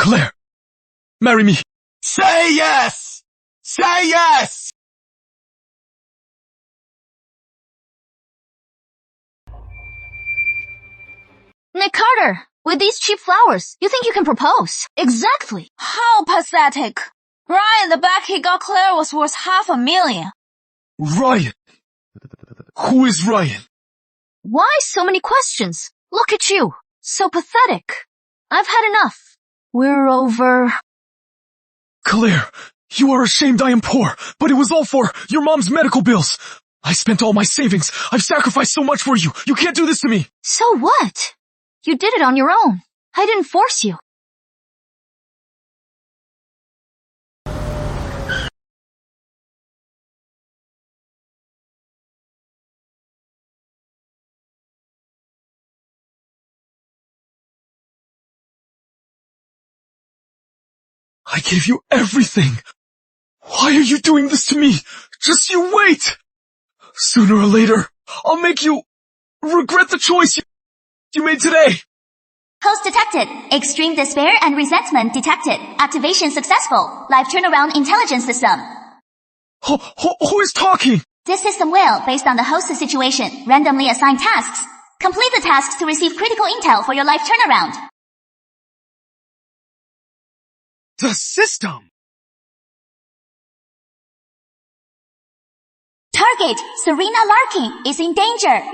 Claire, marry me. Say yes! Say yes! Nick Carter, with these cheap flowers, you think you can propose? Exactly. How pathetic. Ryan, the back he got Claire was worth $500,000. Ryan. Who is Ryan? Why so many questions? Look at you. So pathetic. I've had enough. We're over. Claire, you are ashamed I am poor, but it was all for your mom's medical bills. I spent all my savings. I've sacrificed so much for you. You can't do this to me. So what? You did it on your own. I didn't force you. I gave you everything. Why are you doing this to me? Just you wait. Sooner or later, I'll make you regret the choice you made today. Host detected. Extreme despair and resentment detected. Activation successful. Live turnaround intelligence system. Who is talking? This system will, based on the host's situation, randomly assign tasks. Complete the tasks to receive critical intel for your life turnaround. The system. Target, Serena Larkin, is in danger.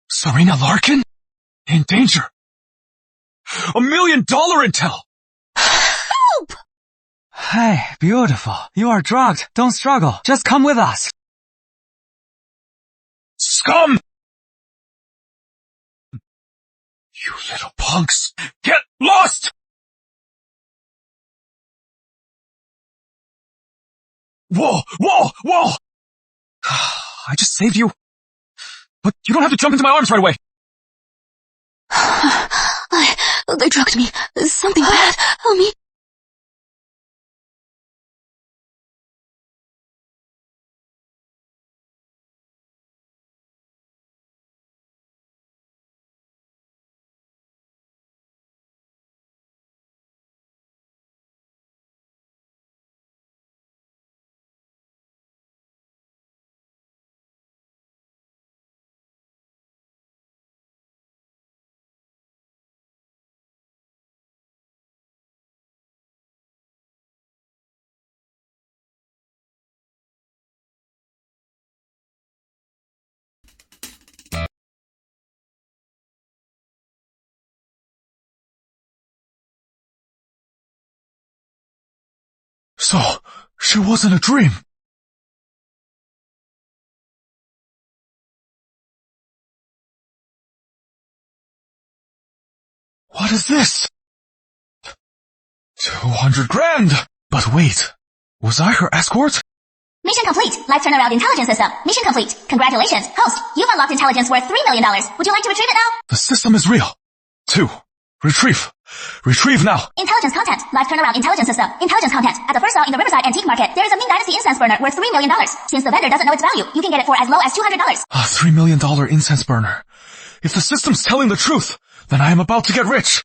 Serena Larkin? In danger? $1 million intel! Help! Hey, beautiful. You are drugged. Don't struggle. Just come with us. Scum! You little punks! Get lost! Whoa! I just saved you. But you don't have to jump into my arms right away. They drugged me. Something bad. Help me. So, she wasn't a dream. What is this? 200 grand! But wait, was I her escort? Mission complete. Live turnaround intelligence system. Mission complete. Congratulations. Host, you've unlocked intelligence worth $3 million. Would you like to retrieve it now? The system is real. 2. Retrieve. Retrieve now. Intelligence content. Live turnaround intelligence system. Intelligence content. At the first stall in the Riverside Antique Market, there is a Ming Dynasty incense burner worth $3 million. Since the vendor doesn't know its value, you can get it for as low as $200. A $3 million incense burner. If the system's telling the truth, then I am about to get rich.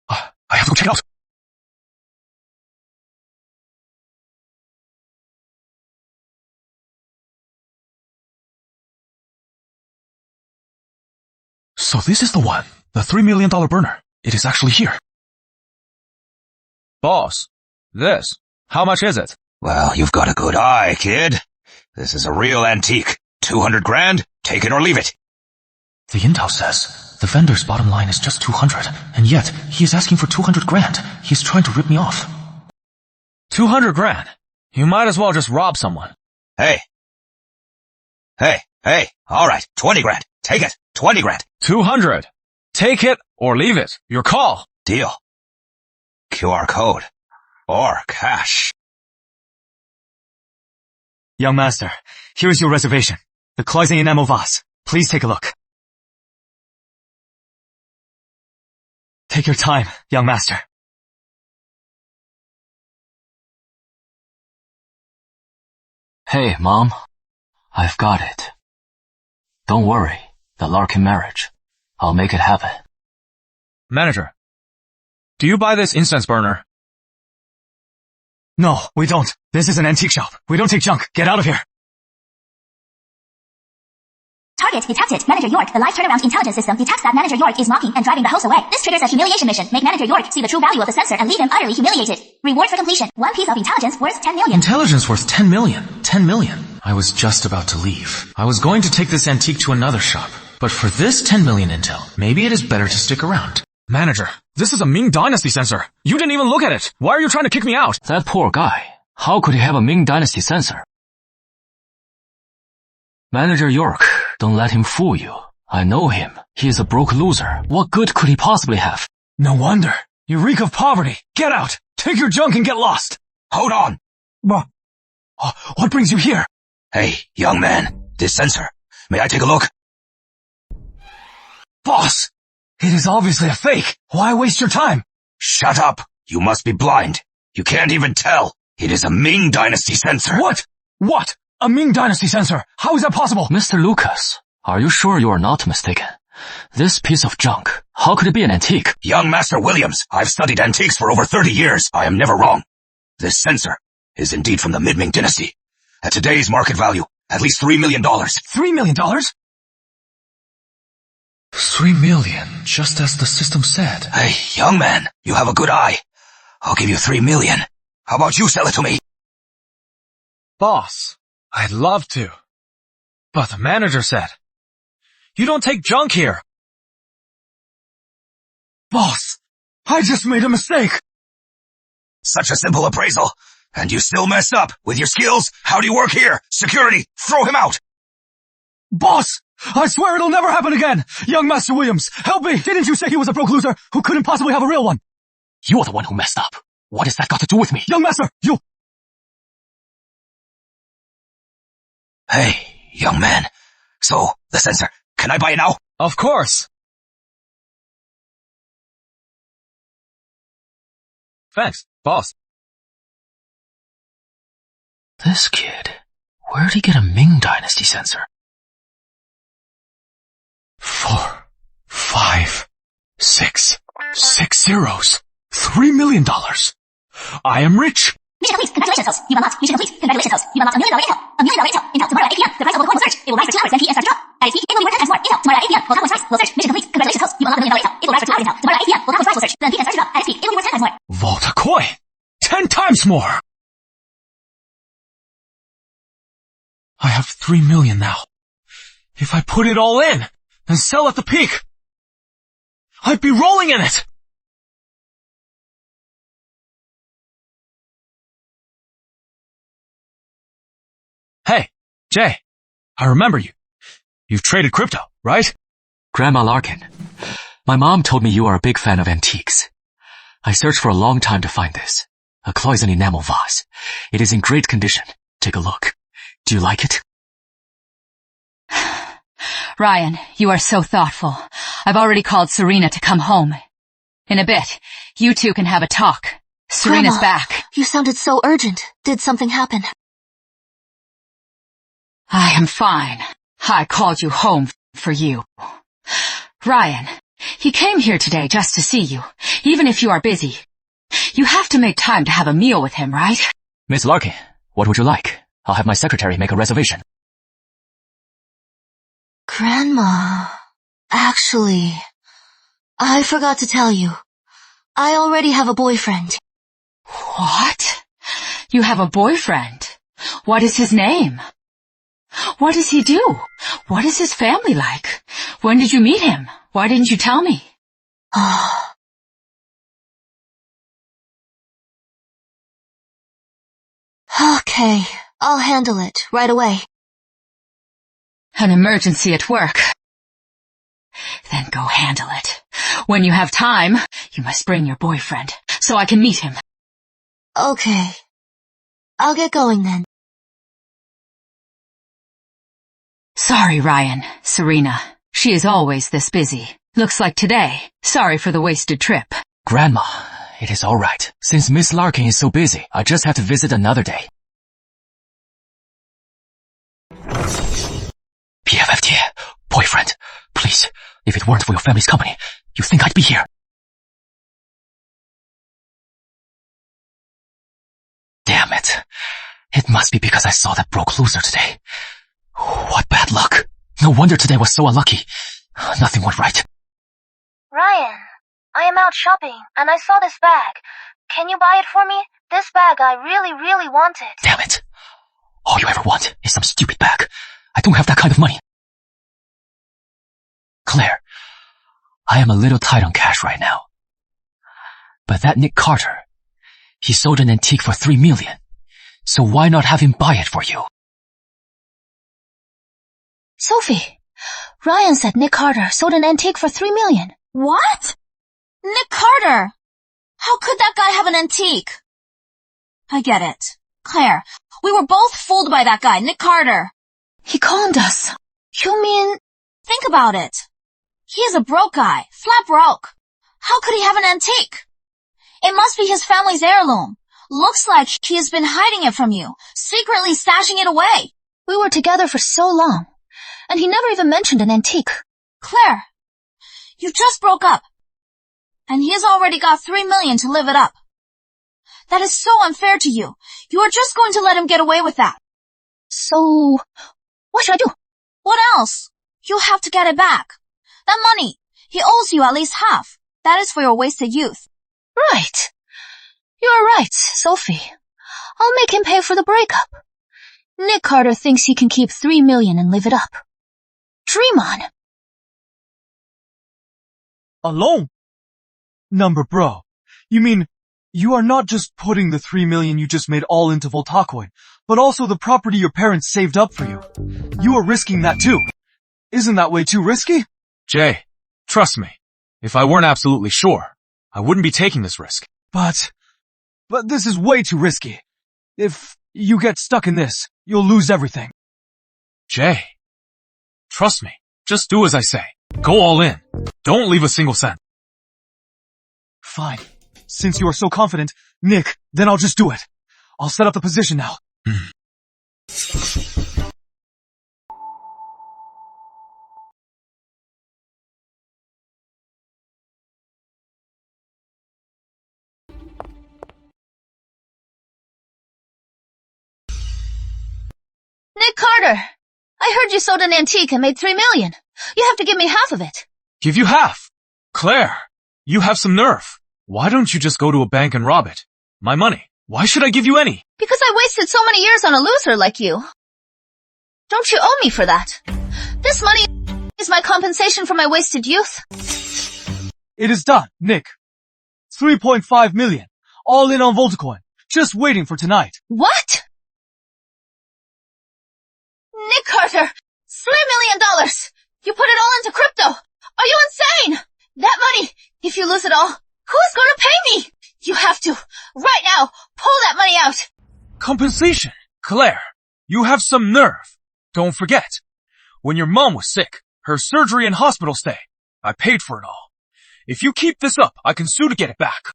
I have to go check it out. So this is the one. The $3 million burner. It is actually here. Boss, this, how much is it? Well, you've got a good eye, kid. This is a real antique. 200 grand? Take it or leave it. The intel says the vendor's bottom line is just 200, and yet he is asking for 200 grand. He is trying to rip me off. 200 grand? You might as well just rob someone. Hey, alright, 20 grand. Take it, 20 grand. 200. Take it or leave it. Your call. Deal. QR code. Or cash. Young master, here's your reservation. The closing in Emo Vase. Please take a look. Take your time, young master. Hey, Mom. I've got it. Don't worry. The Larkin marriage. I'll make it happen. Manager, do you buy this incense burner? No, we don't. This is an antique shop. We don't take junk. Get out of here. Target detected. Manager York, the live turnaround intelligence system, detects that Manager York is mocking and driving the host away. This triggers a humiliation mission. Make Manager York see the true value of the sensor and leave him utterly humiliated. Reward for completion. One piece of intelligence worth 10 million. Intelligence worth 10 million. 10 million. I was just about to leave. I was going to take this antique to another shop. But for this 10 million intel, maybe it is better to stick around. Manager, this is a Ming Dynasty sensor. You didn't even look at it. Why are you trying to kick me out? That poor guy. How could he have a Ming Dynasty sensor? Manager York, don't let him fool you. I know him. He is a broke loser. What good could he possibly have? No wonder. You reek of poverty. Get out. Take your junk and get lost. Hold on! What brings you here? Hey, young man, this sensor. May I take a look? Boss! It is obviously a fake. Why waste your time? Shut up! You must be blind. You can't even tell. It is a Ming Dynasty sensor. What? What? A Ming Dynasty sensor? How is that possible? Mr. Lucas, are you sure you are not mistaken? This piece of junk, how could it be an antique? Young Master Williams, I've studied antiques for over 30 years. I am never wrong. This sensor is indeed from the Mid-Ming Dynasty. At today's market value, at least $3 million. $3 million? 3 million, just as the system said. Hey, young man, you have a good eye. I'll give you 3 million. How about you sell it to me? Boss, I'd love to. But the manager said, you don't take junk here. Boss, I just made a mistake. Such a simple appraisal. And you still messed up. With your skills, how do you work here? Security, throw him out. Boss, I swear it'll never happen again. Young Master Williams, help me. Didn't you say he was a broke loser who couldn't possibly have a real one? You're the one who messed up. What has that got to do with me? Young Master, you... Hey, young man. So, the sensor, can I buy it now? Of course. Thanks, boss. This kid, where'd he get a Ming Dynasty sensor? 4, 5, 6, 6 zeros. $3 million. I am rich. Mission complete. Congratulations, host. You've unlocked. Mission complete. Congratulations, host. You've unlocked $1 million intel. $1 million intel. Intel tomorrow at 8 p.m. The price of the coin will surge. It will rise for 2 hours, then P and start to drop. At its peak, it will be worth 10 times more. Intel tomorrow at 8 p.m. Will rise. Will surge. Mission complete. Congratulations, host. You've unlocked $1 million intel. It will rise for 2 hours, Intel tomorrow at 8 p.m. Will price will surge. Then P and start to drop. At its peak, it will be worth 10 times more. Vault a coin. 10 times more. I have 3 million now. If I put it all in and sell at the peak, I'd be rolling in it. Hey, Jay, I remember you. You've traded crypto, right? Grandma Larkin, my mom told me you are a big fan of antiques. I searched for a long time to find this. A Cloyson enamel vase. It is in great condition. Take a look. Do you like it? Ryan, you are so thoughtful. I've already called Serena to come home. In a bit, you two can have a talk. Serena's Grandma, back. You sounded so urgent. Did something happen? I am fine. I called you home for you. Ryan, he came here today just to see you, even if you are busy. You have to make time to have a meal with him, right? Miss Larkin, what would you like? I'll have my secretary make a reservation. Grandma, actually, I forgot to tell you. I already have a boyfriend. What? You have a boyfriend? What is his name? What does he do? What is his family like? When did you meet him? Why didn't you tell me? Okay, I'll handle it right away. An emergency at work. Then go handle it. When you have time, you must bring your boyfriend, so I can meet him. Okay. I'll get going then. Sorry, Ryan. Serena. She is always this busy. Looks like today. Sorry for the wasted trip. Grandma, it is all right. Since Miss Larkin is so busy, I just have to visit another day. PFFT, boyfriend, please, if it weren't for your family's company, you think I'd be here? it. It must be because I saw that broke loser today. What bad luck. No wonder today was so unlucky. Nothing went right. Ryan, I am out shopping, and I saw this bag. Can you buy it for me? This bag I really, really wanted. Damn it. All you ever want is some stupid bag. I don't have that kind of money. Claire, I am a little tight on cash right now. But that Nick Carter, he sold an antique for $3 million. So why not have him buy it for you? Sophie, Ryan said Nick Carter sold an antique for $3 million. What? Nick Carter? How could that guy have an antique? I get it. Claire, we were both fooled by that guy, Nick Carter. He conned us. You mean... Think about it. He is a broke guy, flat broke. How could he have an antique? It must be his family's heirloom. Looks like he has been hiding it from you, secretly stashing it away. We were together for so long, and he never even mentioned an antique. Claire, you just broke up, and he has already got $3 million to live it up. That is so unfair to you. You are just going to let him get away with that. So, what should I do? What else? You have to get it back. That money, he owes you at least half. That is for your wasted youth. Right. You're right, Sophie. I'll make him pay for the breakup. Nick Carter thinks he can keep $3 million and live it up. Dream on. Alone? Number bro, you mean you are not just putting the $3 million you just made all into Voltacoin, but also the property your parents saved up for you. You are risking that too. Isn't that way too risky? Jay, trust me. If I weren't absolutely sure, I wouldn't be taking this risk. But this is way too risky. If you get stuck in this, you'll lose everything. Jay, trust me. Just do as I say. Go all in. Don't leave a single cent. Fine. Since you are so confident, Nick, then I'll just do it. I'll set up the position now. Nick Carter, I heard you sold an antique and made $3 million. You have to give me half of it. Give you half. Claire, you have some nerve. Why don't you just go to a bank and rob it? My money. Why should I give you any? Because I wasted so many years on a loser like you. Don't you owe me for that? This money is my compensation for my wasted youth. It is done, Nick. 3.5 million. All in on Voltacoin. Just waiting for tonight. What? Nick Carter, $3 million. You put it all into crypto. Are you insane? That money, if you lose it all, who's gonna pay me? You have to, right now, pull that money out. Compensation? Claire, you have some nerve. Don't forget, when your mom was sick, her surgery and hospital stay, I paid for it all. If you keep this up, I can sue to get it back.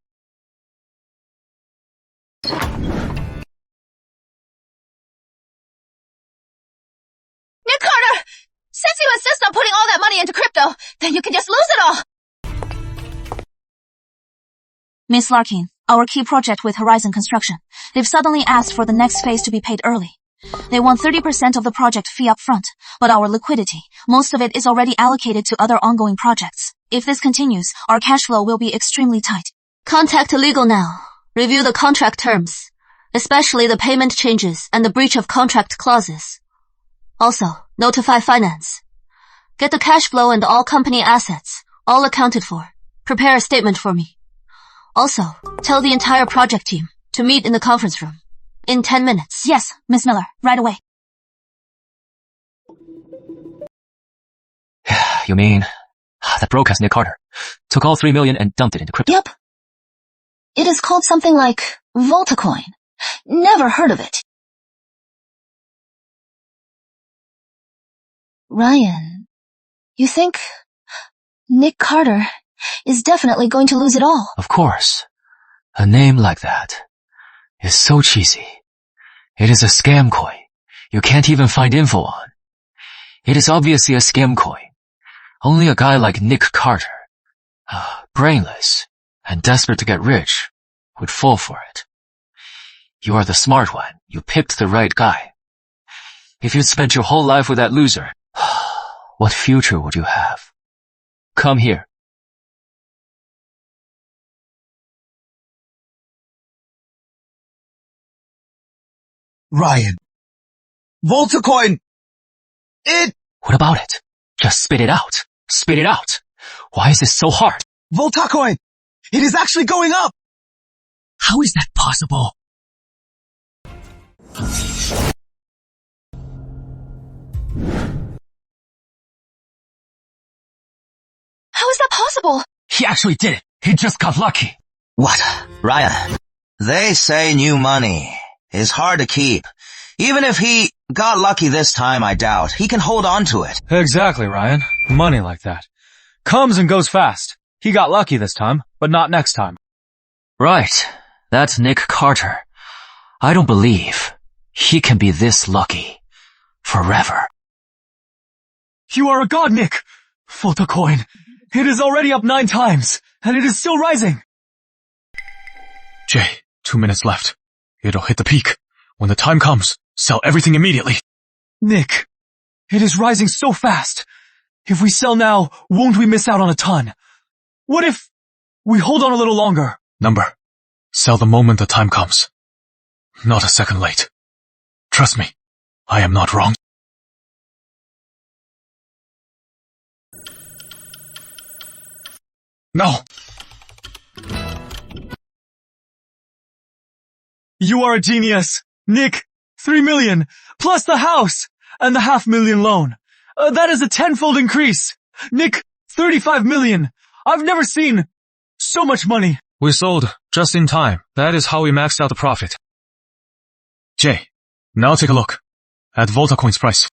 Nick Carter, since you insist on putting all that money into crypto, then you can just lose it all. Miss Larkin, our key project with Horizon Construction. They've suddenly asked for the next phase to be paid early. They want 30% of the project fee up front, but our liquidity, most of it is already allocated to other ongoing projects. If this continues, our cash flow will be extremely tight. Contact legal now. Review the contract terms, especially the payment changes and the breach of contract clauses. Also, notify finance. Get the cash flow and all company assets, all accounted for. Prepare a statement for me. Also, tell the entire project team to meet in the conference room. In 10 minutes. Yes, Miss Miller, right away. You mean, that broke-ass Nick Carter took all $3 million and dumped it into crypto? Yep. It is called something like Voltacoin. Never heard of it. Ryan, you think Nick Carter is definitely going to lose it all? Of course. A name like that is so cheesy. It is a scam coin you can't even find info on. It is obviously a scam coin. Only a guy like Nick Carter, brainless and desperate to get rich, would fall for it. You are the smart one. You picked the right guy. If you'd spent your whole life with that loser, what future would you have? Come here. Ryan. Voltacoin! What about it? Just spit it out. Spit it out. Why is this so hard? Voltacoin! It is actually going up! How is that possible? How is that possible? He actually did it. He just got lucky. What? Ryan, they say new money is hard to keep. Even if he got lucky this time, I doubt he can hold on to it. Exactly, Ryan. Money like that. Comes and goes fast. He got lucky this time, but not next time. Right. That's Nick Carter. I don't believe he can be this lucky forever. You are a god, Nick! Voltacoin. It is already up 9 times, and it is still rising. Jay, 2 minutes left. It'll hit the peak. When the time comes, sell everything immediately. Nick, it is rising so fast. If we sell now, won't we miss out on a ton? What if we hold on a little longer? Number, sell the moment the time comes. Not a second late. Trust me, I am not wrong. No. You are a genius. Nick, 3 million, plus the house, and the $500,000 loan. That is a 10-fold increase. Nick, 35 million. I've never seen so much money. We sold just in time. That is how we maxed out the profit. Jay, now take a look at Voltacoin's price.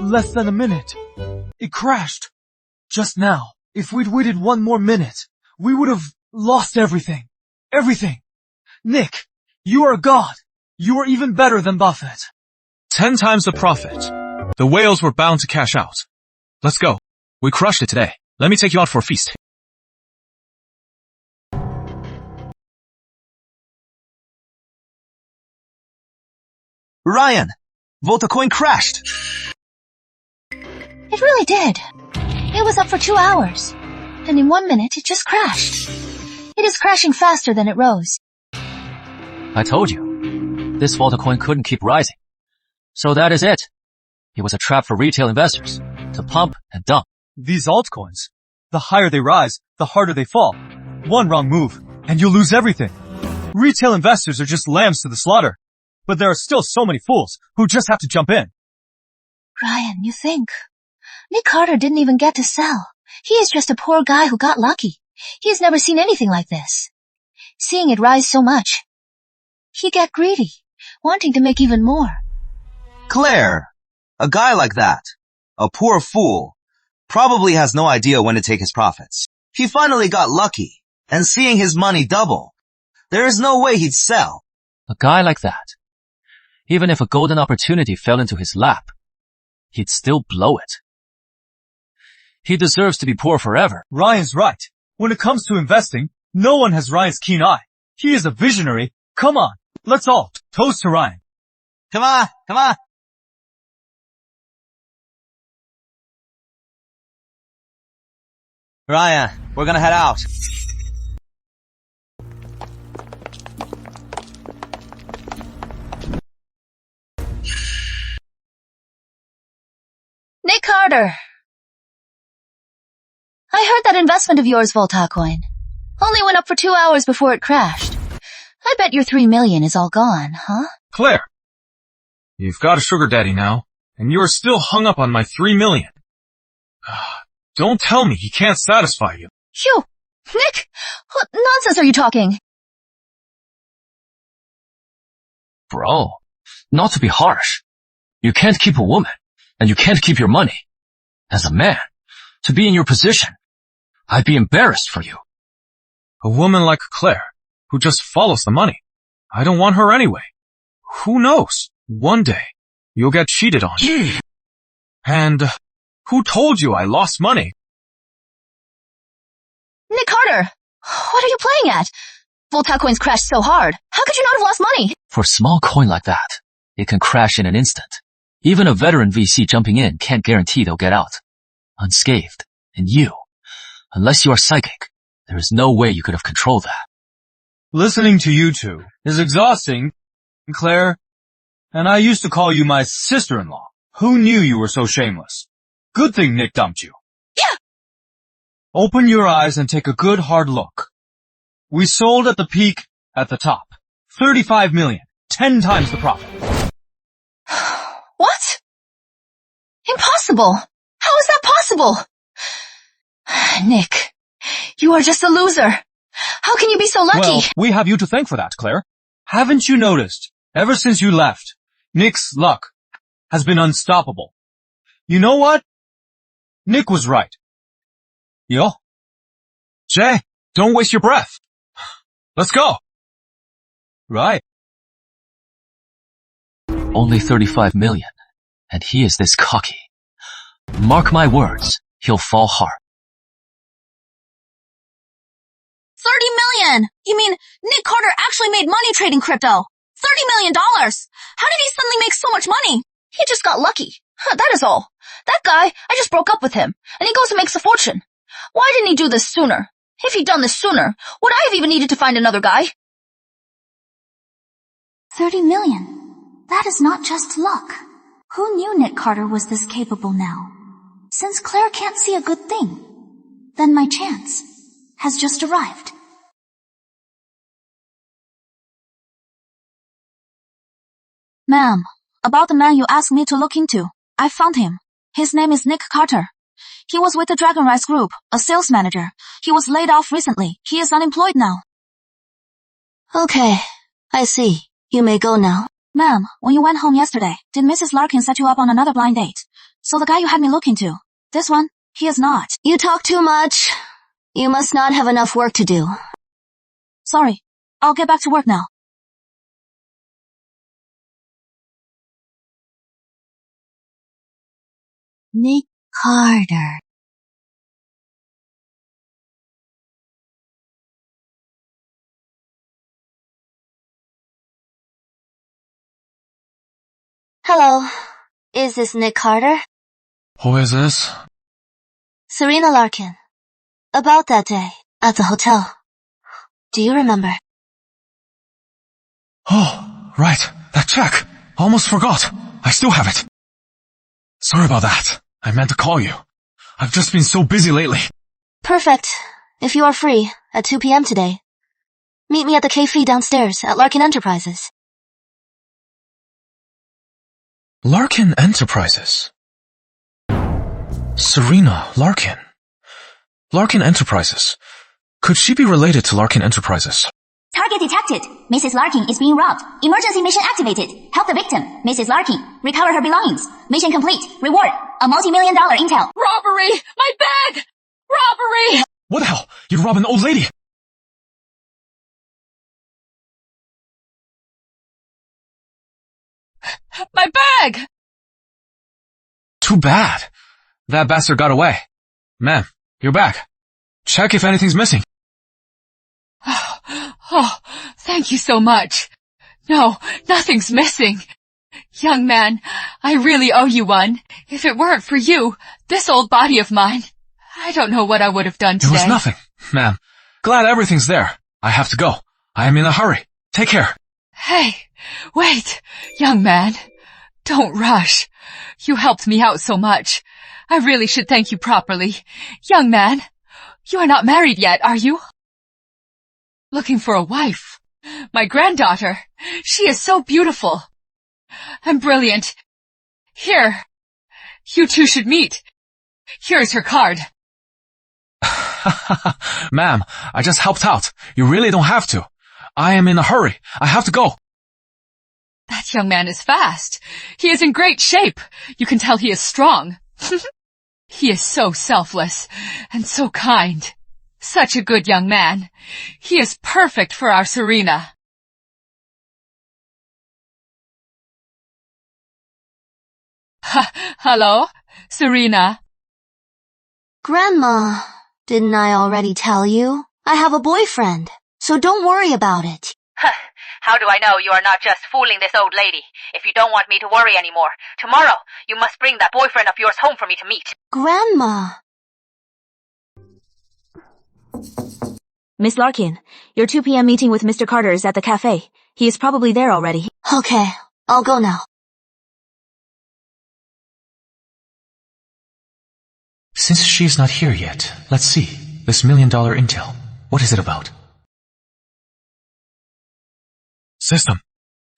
Less than a minute. It crashed. Just now. If we'd waited 1 more minute, we would have lost everything. Everything. Nick, you are a god. You are even better than Buffett. 10 times the profit. The whales were bound to cash out. Let's go. We crushed it today. Let me take you out for a feast. Ryan, Voltacoin crashed. It really did. It was up for 2 hours. And in 1 minute, it just crashed. It is crashing faster than it rose. I told you. This Voltacoin couldn't keep rising. So that is it. It was a trap for retail investors to pump and dump. These altcoins, the higher they rise, the harder they fall. One wrong move, and you'll lose everything. Retail investors are just lambs to the slaughter. But there are still so many fools who just have to jump in. Ryan, you think? Nick Carter didn't even get to sell. He is just a poor guy who got lucky. He has never seen anything like this. Seeing it rise so much, he got greedy, wanting to make even more. Claire, a guy like that, a poor fool, probably has no idea when to take his profits. He finally got lucky, and seeing his money double, there is no way he'd sell. A guy like that, even if a golden opportunity fell into his lap, he'd still blow it. He deserves to be poor forever. Ryan's right. When it comes to investing, no one has Ryan's keen eye. He is a visionary. Come on, let's all toast to Ryan. Come on, come on. Ryan, we're gonna head out. Nick Carter. I heard that investment of yours, Voltacoin, only went up for 2 hours before it crashed. I bet your 3 million is all gone, huh? Claire, you've got a sugar daddy now, and you're still hung up on my 3 million. Don't tell me he can't satisfy you. Phew! Nick! What nonsense are you talking? Bro, not to be harsh. You can't keep a woman, and you can't keep your money. As a man, to be in your position, I'd be embarrassed for you. A woman like Claire, who just follows the money. I don't want her anyway. Who knows? One day, you'll get cheated on. And who told you I lost money? What are you playing at? Volta coins crashed so hard. How could you not have lost money? For a small coin like that, it can crash in an instant. Even a veteran VC jumping in can't guarantee they'll get out unscathed. And you, unless you are psychic, there is no way you could have controlled that. Listening to you two is exhausting, Claire. And I used to call you my sister-in-law. Who knew you were so shameless? Good thing Nick dumped you. Yeah. Open your eyes and take a good hard look. We sold at the peak at the top. 35 million. 10 times the profit. What? Impossible. How is that possible? Nick, you are just a loser. How can you be so lucky? Well, we have you to thank for that, Claire. Haven't you noticed, ever since you left, Nick's luck has been unstoppable. You know what? Nick was right. Yo. Jay, don't waste your breath. Let's go. Right. Only 35 million, and he is this cocky. Mark my words, he'll fall hard. 30 million! You mean Nick Carter actually made money trading crypto? $30 million! How did he suddenly make so much money? He just got lucky. That is all. That guy, I just broke up with him, and he goes and makes a fortune. Why didn't he do this sooner? If he'd done this sooner, would I have even needed to find another guy? 30 million. That is not just luck. Who knew Nick Carter was this capable now? Since Claire can't see a good thing, then my chance has just arrived. Ma'am, about the man you asked me to look into, I found him. His name is Nick Carter. He was with the Dragon Rise Group, a sales manager. He was laid off recently. He is unemployed now. Okay, I see. You may go now. Ma'am, when you went home yesterday, did Mrs. Larkin set you up on another blind date? So the guy you had me look into, this one, he is not. You talk too much. You must not have enough work to do. Sorry, I'll get back to work now. Nick Carter. Hello, is this Nick Carter? Who is this? Serena Larkin. About that day, at the hotel. Do you remember? Oh, right. That check. Almost forgot. I still have it. Sorry about that. I meant to call you. I've just been so busy lately. Perfect. If you are free, at 2 p.m. today, meet me at the cafe downstairs at Larkin Enterprises. Larkin Enterprises. Serena Larkin. Larkin Enterprises. Could she be related to Larkin Enterprises? Target detected. Mrs. Larkin is being robbed. Emergency mission activated. Help the victim, Mrs. Larkin. Recover her belongings. Mission complete. Reward, a multi-million-dollar intel. Robbery! My bag! Robbery! What the hell? You'd rob an old lady! My bag! Too bad. That bastard got away. Ma'am, you're back. Check if anything's missing. Oh, thank you so much. No, nothing's missing. Young man, I really owe you one. If it weren't for you, this old body of mine, I don't know what I would have done today. It was nothing, ma'am. Glad everything's there. I have to go. I am in a hurry. Take care. Hey, wait, young man. Don't rush. You helped me out so much. I really should thank you properly. Young man, you are not married yet, are you? Looking for a wife. My granddaughter. She is so beautiful. And brilliant. Here. You two should meet. Here's her card. Ma'am, I just helped out. You really don't have to. I am in a hurry. I have to go. That young man is fast. He is in great shape. You can tell he is strong. He is so selfless and so kind. Such a good young man. He is perfect for our Serena. Hello, Serena. Grandma, didn't I already tell you? I have a boyfriend, so don't worry about it. How do I know you are not just fooling this old lady? If you don't want me to worry anymore, tomorrow you must bring that boyfriend of yours home for me to meet. Grandma. Miss Larkin, your 2 p.m. meeting with Mr. Carter is at the cafe. He is probably there already. Okay, I'll go now. Since she's not here yet, let's see. This $1 million intel. What is it about? System,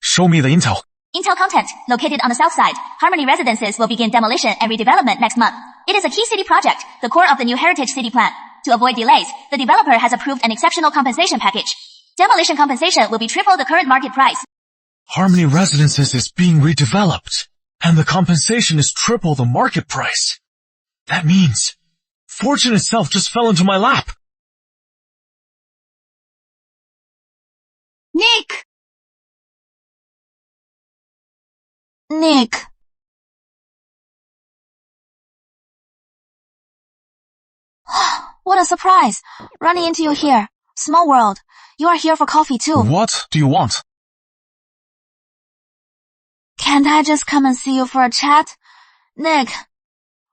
show me the intel. Intel content, located on the south side. Harmony Residences will begin demolition and redevelopment next month. It is a key city project, the core of the new Heritage City Plan. To avoid delays, the developer has approved an exceptional compensation package. Demolition compensation will be triple the current market price. Harmony Residences is being redeveloped, and the compensation is triple the market price. That means fortune itself just fell into my lap. Nick! Nick. What a surprise. Running into you here. Small world. You are here for coffee too. What do you want? Can't I just come and see you for a chat? Nick,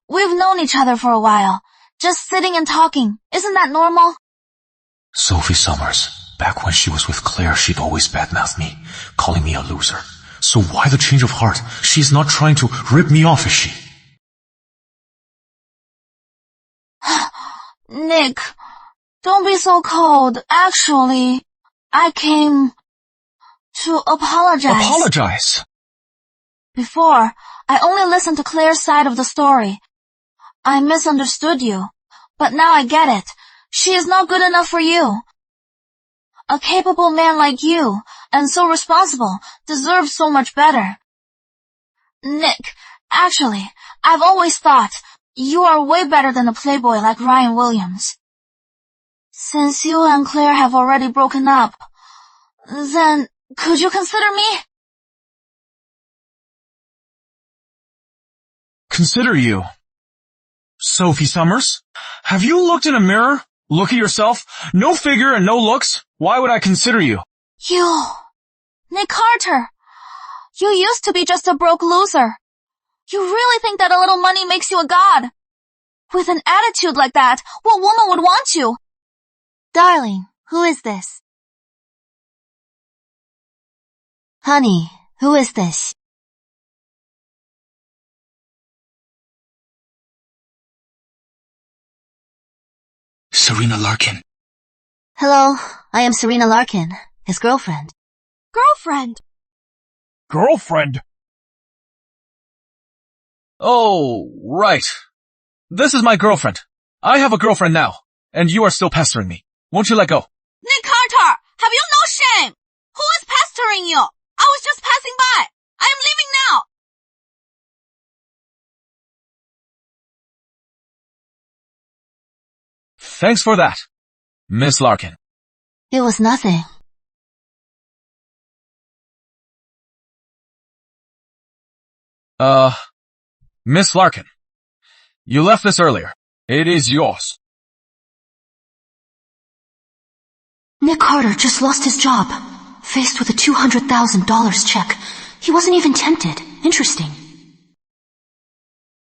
we've known each other for a while. Just sitting and talking. Isn't that normal? Sophie Summers. Back when she was with Claire, she'd always badmouth me, calling me a loser. So why the change of heart? She's not trying to rip me off, is she? Nick, don't be so cold. Actually, I came to apologize. Apologize? Before, I only listened to Claire's side of the story. I misunderstood you. But now I get it. She is not good enough for you. A capable man like you, and so responsible, deserves so much better. Nick, actually, I've always thought you are way better than a playboy like Ryan Williams. Since you and Claire have already broken up, then could you consider me? Consider you? Sophie Summers? Have you looked in a mirror? Look at yourself? No figure and no looks? Why would I consider you? You, Nick Carter, you used to be just a broke loser. You really think that a little money makes you a god? With an attitude like that, what woman would want you? Darling, who is this? Honey, who is this? Serena Larkin. Hello, I am Serena Larkin, his girlfriend. Girlfriend? Girlfriend? Oh, right. This is my girlfriend. I have a girlfriend now, and you are still pestering me. Won't you let go? Nick Carter, have you no shame? Who is pestering you? I was just passing by. I am leaving now. Thanks for that, Miss Larkin. It was nothing. Miss Larkin, you left this earlier. It is yours. Nick Carter just lost his job, faced with a $200,000 check. He wasn't even tempted. Interesting.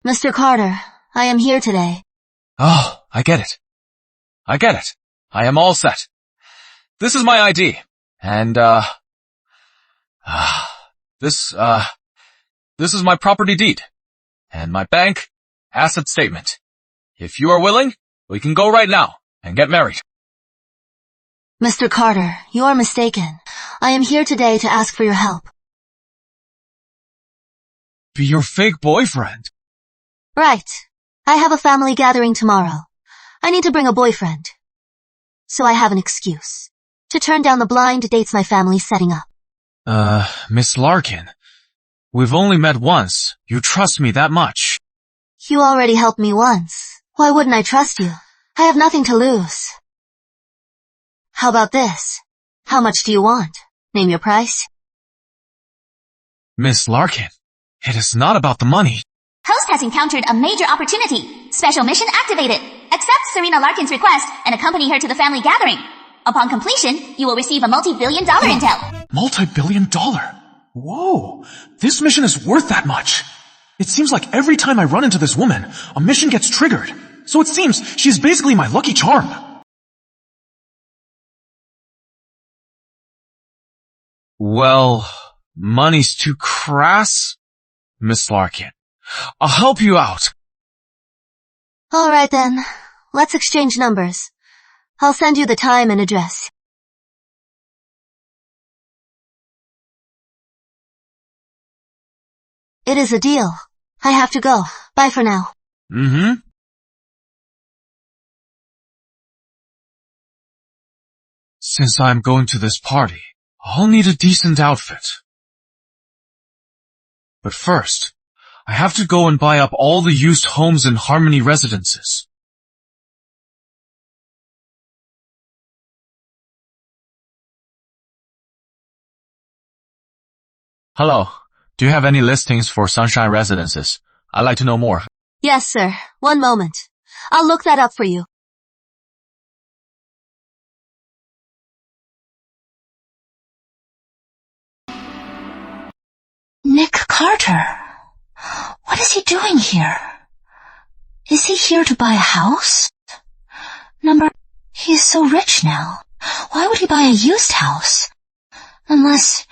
Mr. Carter, I am here today. Oh, I get it. I am all set. This is my ID. And, this is my property deed. And my bank asset statement. If you are willing, we can go right now and get married. Mr. Carter, you are mistaken. I am here today to ask for your help. Be your fake boyfriend? Right. I have a family gathering tomorrow. I need to bring a boyfriend. So I have an excuse. To turn down the blind dates my family's setting up. Miss Larkin, we've only met once. You trust me that much. You already helped me once. Why wouldn't I trust you? I have nothing to lose. How about this? How much do you want? Name your price. Miss Larkin, it is not about the money. Host has encountered a major opportunity. Special mission activated. Accept Accept Serena Larkin's request and accompany her to the family gathering. Upon completion, you will receive a multi-billion-dollar intel. Multi-billion-dollar? Whoa, this mission is worth that much. It seems like every time I run into this woman, a mission gets triggered. So it seems she's basically my lucky charm. Well, money's too crass, Miss Larkin. I'll help you out. Alright then, let's exchange numbers. I'll send you the time and address. It is a deal. I have to go. Bye for now. Since I'm going to this party, I'll need a decent outfit. But first, I have to go and buy up all the used homes in Harmony Residences. Hello. Do you have any listings for Sunshine Residences? I'd like to know more. Yes, sir. One moment. I'll look that up for you. Nick Carter. What is he doing here? Is he here to buy a house? He's so rich now. Why would he buy a used house? Unless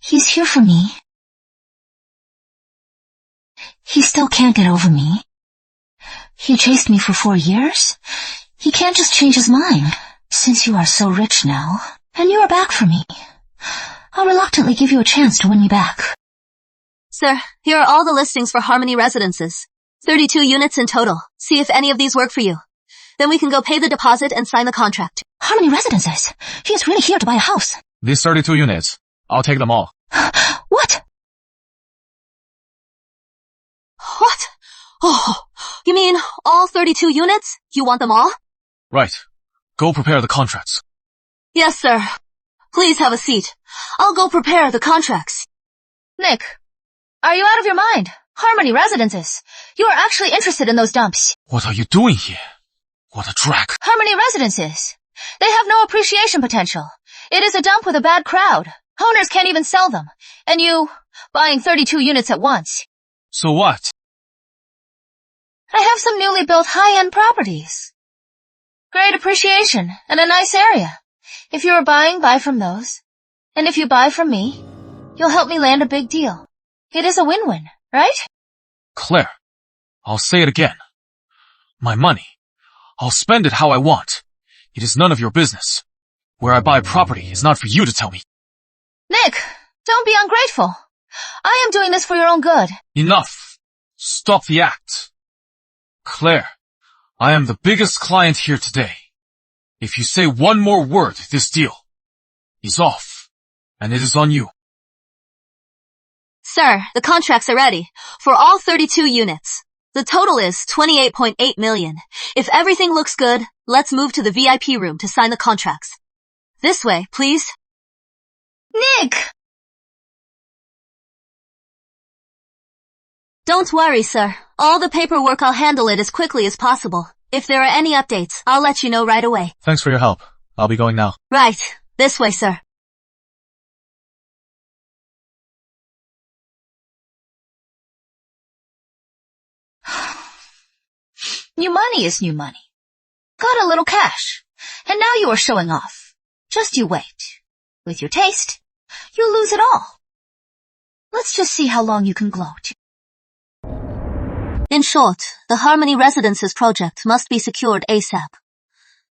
he's here for me. He still can't get over me. He chased me for 4 years. He can't just change his mind. Since you are so rich now, and you are back for me, I'll reluctantly give you a chance to win me back. Sir, here are all the listings for Harmony Residences. 32 units in total. See if any of these work for you. Then we can go pay the deposit and sign the contract. Harmony Residences? He is really here to buy a house. These 32 units. I'll take them all. What? What? Oh, you mean all 32 units? You want them all? Right. Go prepare the contracts. Yes, sir. Please have a seat. I'll go prepare the contracts. Nick, are you out of your mind? Harmony Residences. You are actually interested in those dumps. What are you doing here? What a drag. Harmony Residences. They have no appreciation potential. It is a dump with a bad crowd. Owners can't even sell them. And you, buying 32 units at once. So what? I have some newly built high-end properties. Great appreciation and a nice area. If you are buying, buy from those. And if you buy from me, you'll help me land a big deal. It is a win-win, right? Claire, I'll say it again. My money. I'll spend it how I want. It is none of your business. Where I buy property is not for you to tell me. Nick, don't be ungrateful. I am doing this for your own good. Enough. Stop the act. Claire, I am the biggest client here today. If you say one more word, this deal is off, and it is on you. Sir, the contracts are ready for all 32 units. The total is 28.8 million. If everything looks good, let's move to the VIP room to sign the contracts. This way, please. Nick! Don't worry, sir. All the paperwork, I'll handle it as quickly as possible. If there are any updates, I'll let you know right away. Thanks for your help. I'll be going now. Right. This way, sir. New money is new money. Got a little cash. And now you are showing off. Just you wait. With your taste, you'll lose it all. Let's just see how long you can gloat. In short, the Harmony Residences project must be secured ASAP.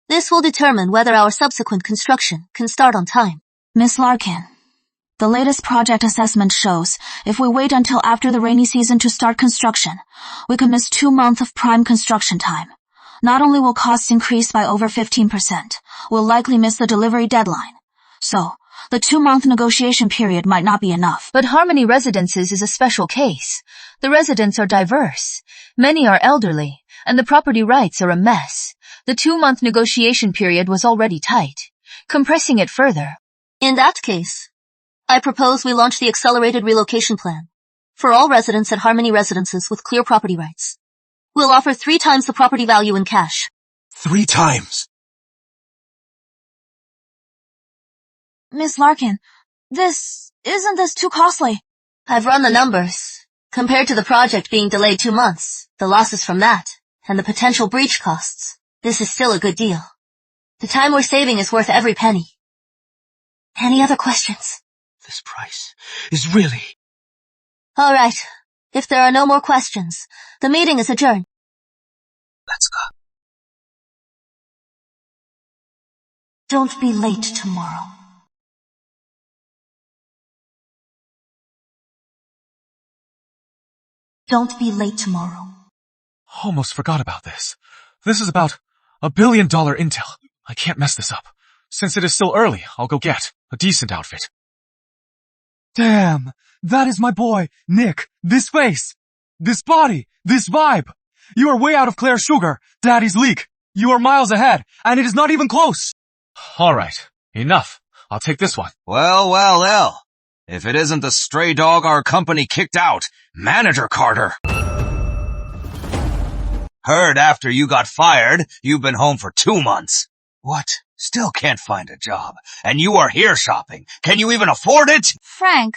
This will determine whether our subsequent construction can start on time. Miss Larkin, the latest project assessment shows if we wait until after the rainy season to start construction, we could miss 2 months of prime construction time. Not only will costs increase by over 15%, we'll likely miss the delivery deadline. So, the 2-month negotiation period might not be enough. But Harmony Residences is a special case. The residents are diverse. Many are elderly, and the property rights are a mess. The 2-month negotiation period was already tight. Compressing it further. In that case, I propose we launch the accelerated relocation plan for all residents at Harmony Residences with clear property rights. We'll offer 3 times the property value in cash. 3 times. Miss Larkin, isn't this too costly? I've run the numbers. Compared to the project being delayed 2 months, the losses from that, and the potential breach costs, this is still a good deal. The time we're saving is worth every penny. Any other questions? This price is really... All right. If there are no more questions, the meeting is adjourned. Let's go. Don't be late tomorrow. Don't be late tomorrow. Almost forgot about this. This is about $1 billion intel. I can't mess this up. Since it is still early, I'll go get a decent outfit. Damn, that is my boy, Nick. This face, this body, this vibe. You are way out of Claire Sugar, Daddy's leak. You are miles ahead, and it is not even close. Alright, enough. I'll take this one. Well. If it isn't the stray dog our company kicked out, Manager Carter. Heard after you got fired, you've been home for 2 months. What? Still can't find a job. And you are here shopping. Can you even afford it? Frank,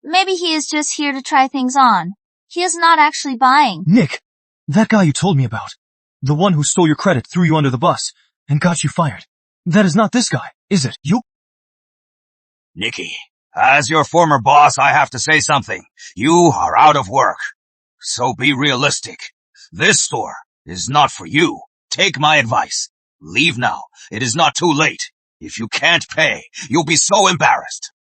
maybe he is just here to try things on. He is not actually buying. Nick, that guy you told me about. The one who stole your credit, threw you under the bus, and got you fired. That is not this guy, is it? You? Nicky, as your former boss, I have to say something. You are out of work. So be realistic. This store is not for you. Take my advice. Leave now. It is not too late. If you can't pay, you'll be so embarrassed.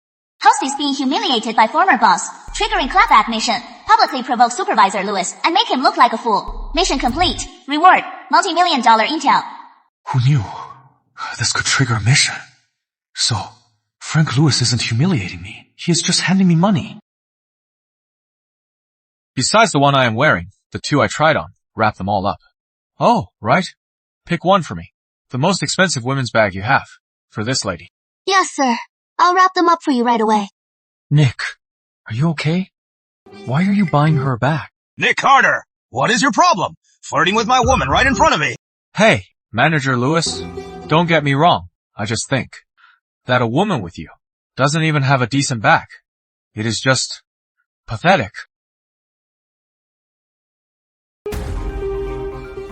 Host is being humiliated by former boss. Triggering clapback mission. Publicly provoke Supervisor Lewis and make him look like a fool. Mission complete. Reward. Multi-million-dollar intel. Who knew? This could trigger a mission. So, Frank Lewis isn't humiliating me. He is just handing me money. Besides the one I am wearing, the 2 I tried on, wrap them all up. Oh, right. Pick one for me. The most expensive women's bag you have. For this lady. Yes, sir. I'll wrap them up for you right away. Nick, are you okay? Why are you buying her a bag? Nick Carter, what is your problem? Flirting with my woman right in front of me. Hey, Manager Lewis, don't get me wrong. I just think that a woman with you doesn't even have a decent bag. It is just pathetic.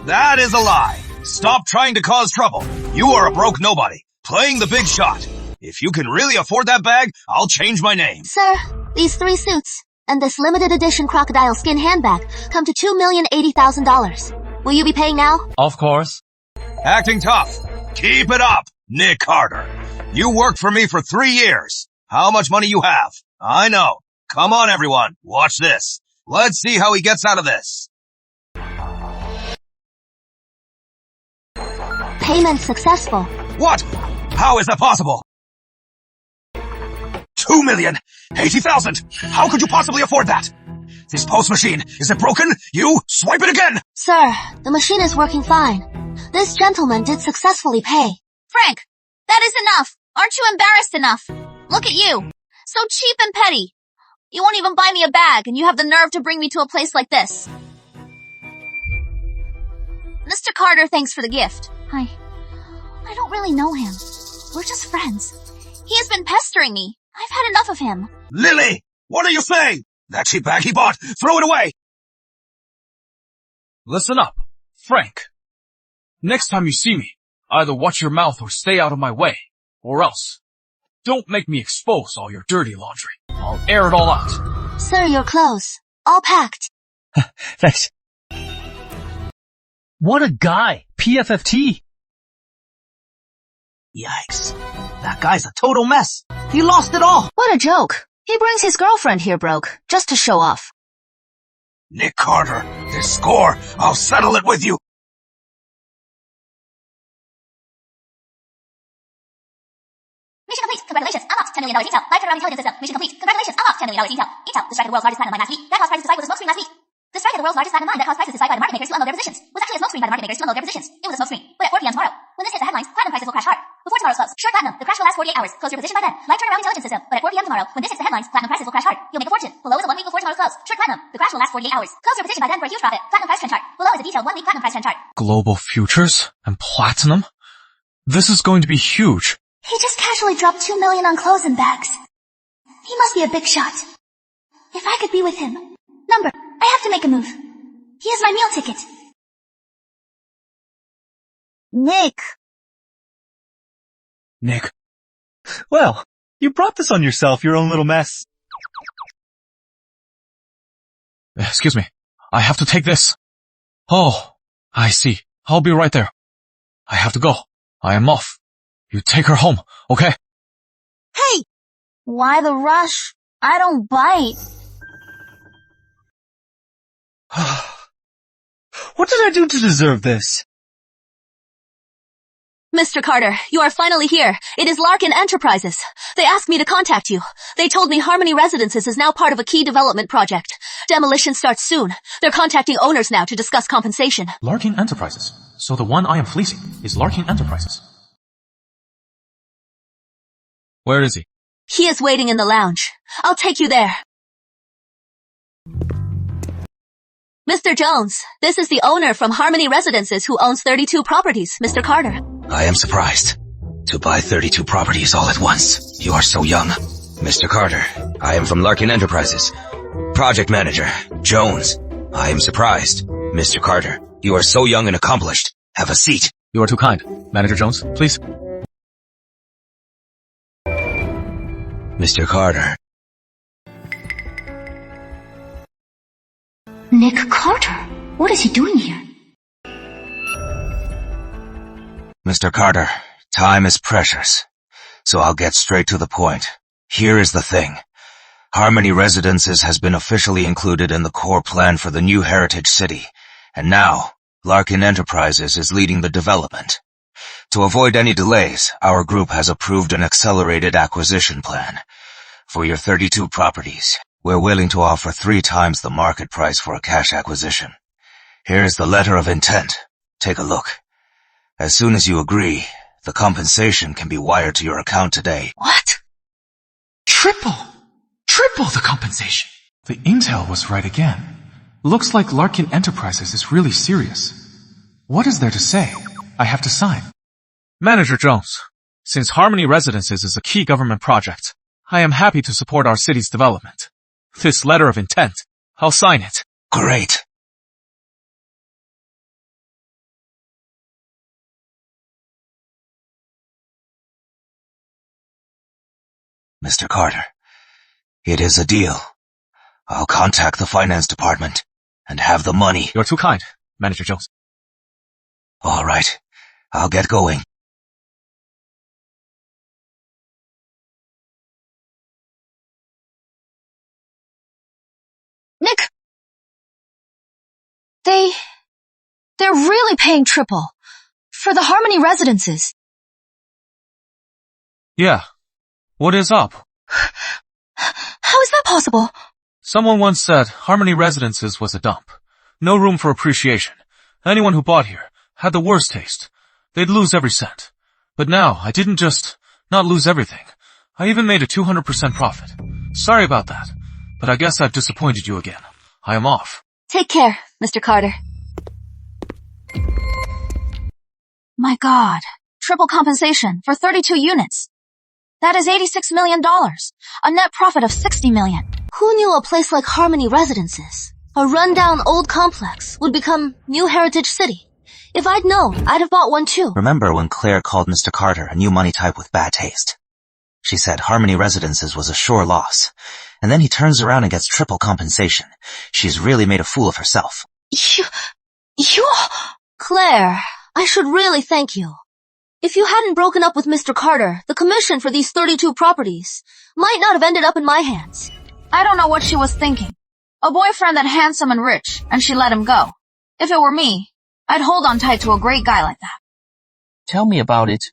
That is a lie. Stop trying to cause trouble. You are a broke nobody, playing the big shot. If you can really afford that bag, I'll change my name. Sir, these 3 suits and this limited edition crocodile skin handbag come to $2,080,000. Will you be paying now? Of course. Acting tough. Keep it up, Nick Carter. You worked for me for 3 years. How much money you have? I know. Come on, everyone. Watch this. Let's see how he gets out of this. Payment successful. What? How is that possible? 2,080,000. How could you possibly afford that? This post machine, is it broken? You swipe it again. Sir, the machine is working fine. This gentleman did successfully pay. Frank, that is enough. Aren't you embarrassed enough? Look at you. So cheap and petty. You won't even buy me a bag, and you have the nerve to bring me to a place like this. Mr. Carter, thanks for the gift. I don't really know him. We're just friends. He has been pestering me. I've had enough of him. Lily, what are you saying? That cheap bag he bought, throw it away. Listen up, Frank. Next time you see me, either watch your mouth or stay out of my way. Or else, don't make me expose all your dirty laundry. I'll air it all out. Sir, your clothes. All packed. Thanks. What a guy! PFFT! Yikes. That guy's a total mess. He lost it all. What a joke. He brings his girlfriend here broke, just to show off. Nick Carter, this score, I'll settle it with you. Mission complete. Congratulations. Unlocked $10 million intel. Live turnaround intelligence system. Mission complete. Congratulations. Unlocked $10 million intel. Intel. The strike of the world's largest platinum mine last week. That caused prices to spike with a smokescreen last week. The strike of the world's largest platinum mine that caused prices to spike by the market makers to unload their positions was actually a smokescreen by the market makers to unload their positions. It was a smokescreen. But at 4 p.m. tomorrow, when this hits the headlines, platinum prices will crash hard. Before tomorrow's close, short platinum. The crash will last 48 hours. Close your position by then. Live turnaround intelligence system. But at 4 p.m. tomorrow, when this hits the headlines, platinum prices will crash hard. You'll make a fortune. Below is a 1 week before tomorrow's close. Short platinum. The crash will last 48 hours. Close your position by then for a huge profit. Platinum price trend chart. Below is a detailed 1-week platinum price trend chart. Global futures and platinum? This is going to be huge. He just casually dropped $2 million on clothes and bags. He must be a big shot. If I could be with him. Number, I have to make a move. He has my meal ticket. Nick. Well, you brought this on yourself, your own little mess. Excuse me. I have to take this. Oh, I see. I'll be right there. I have to go. I am off. You take her home, okay? Hey! Why the rush? I don't bite. What did I do to deserve this? Mr. Carter, you are finally here. It is Larkin Enterprises. They asked me to contact you. They told me Harmony Residences is now part of a key development project. Demolition starts soon. They're contacting owners now to discuss compensation. Larkin Enterprises. So the one I am fleecing is Larkin Enterprises. Where is he? He is waiting in the lounge. I'll take you there. Mr. Jones, this is the owner from Harmony Residences who owns 32 properties, Mr. Carter. I am surprised. To buy 32 properties all at once. You are so young. Mr. Carter, I am from Larkin Enterprises. Project Manager, Jones. I am surprised. Mr. Carter, you are so young and accomplished. Have a seat. You are too kind. Manager Jones, please. Mr. Carter. Nick Carter? What is he doing here? Mr. Carter, time is precious, so I'll get straight to the point. Here is the thing. Harmony Residences has been officially included in the core plan for the new Heritage City, and now, Larkin Enterprises is leading the development. To avoid any delays, our group has approved an accelerated acquisition plan. For your 32 properties, we're willing to offer 3 times the market price for a cash acquisition. Here is the letter of intent. Take a look. As soon as you agree, the compensation can be wired to your account today. What? Triple the compensation. The intel was right again. Looks like Larkin Enterprises is really serious. What is there to say? I have to sign. Manager Jones, since Harmony Residences is a key government project, I am happy to support our city's development. This letter of intent, I'll sign it. Great. Mr. Carter, it is a deal. I'll contact the finance department and have the money. You're too kind, Manager Jones. All right, I'll get going. Nick! They're really paying triple. For the Harmony Residences. Yeah. What is up? How is that possible? Someone once said Harmony Residences was a dump. No room for appreciation. Anyone who bought here had the worst taste. They'd lose every cent. But now, I didn't just not lose everything. I even made a 200% profit. Sorry about that. But I guess I've disappointed you again. I am off. Take care, Mr. Carter. My God. Triple compensation for 32 units. That is $86 million. A net profit of $60 million. Who knew a place like Harmony Residences, a rundown old complex, would become New Heritage City? If I'd known, I'd have bought one too. Remember when Claire called Mr. Carter a new money type with bad taste? She said Harmony Residences was a sure loss. And then he turns around and gets triple compensation. She's really made a fool of herself. You... Claire, I should really thank you. If you hadn't broken up with Mr. Carter, the commission for these 32 properties might not have ended up in my hands. I don't know what she was thinking. A boyfriend that handsome and rich, and she let him go. If it were me, I'd hold on tight to a great guy like that. Tell me about it.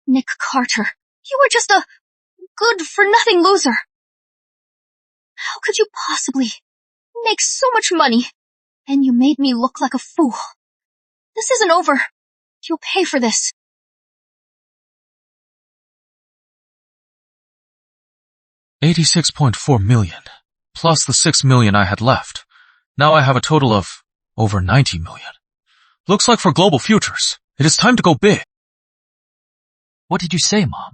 Nick Carter, you were just a good-for-nothing loser. How could you possibly make so much money? And you made me look like a fool. This isn't over. You'll pay for this. $86.4 million. plus the 6 million I had left. Now I have a total of over 90 million. Looks like for global futures, it is time to go big. What did you say, Mom?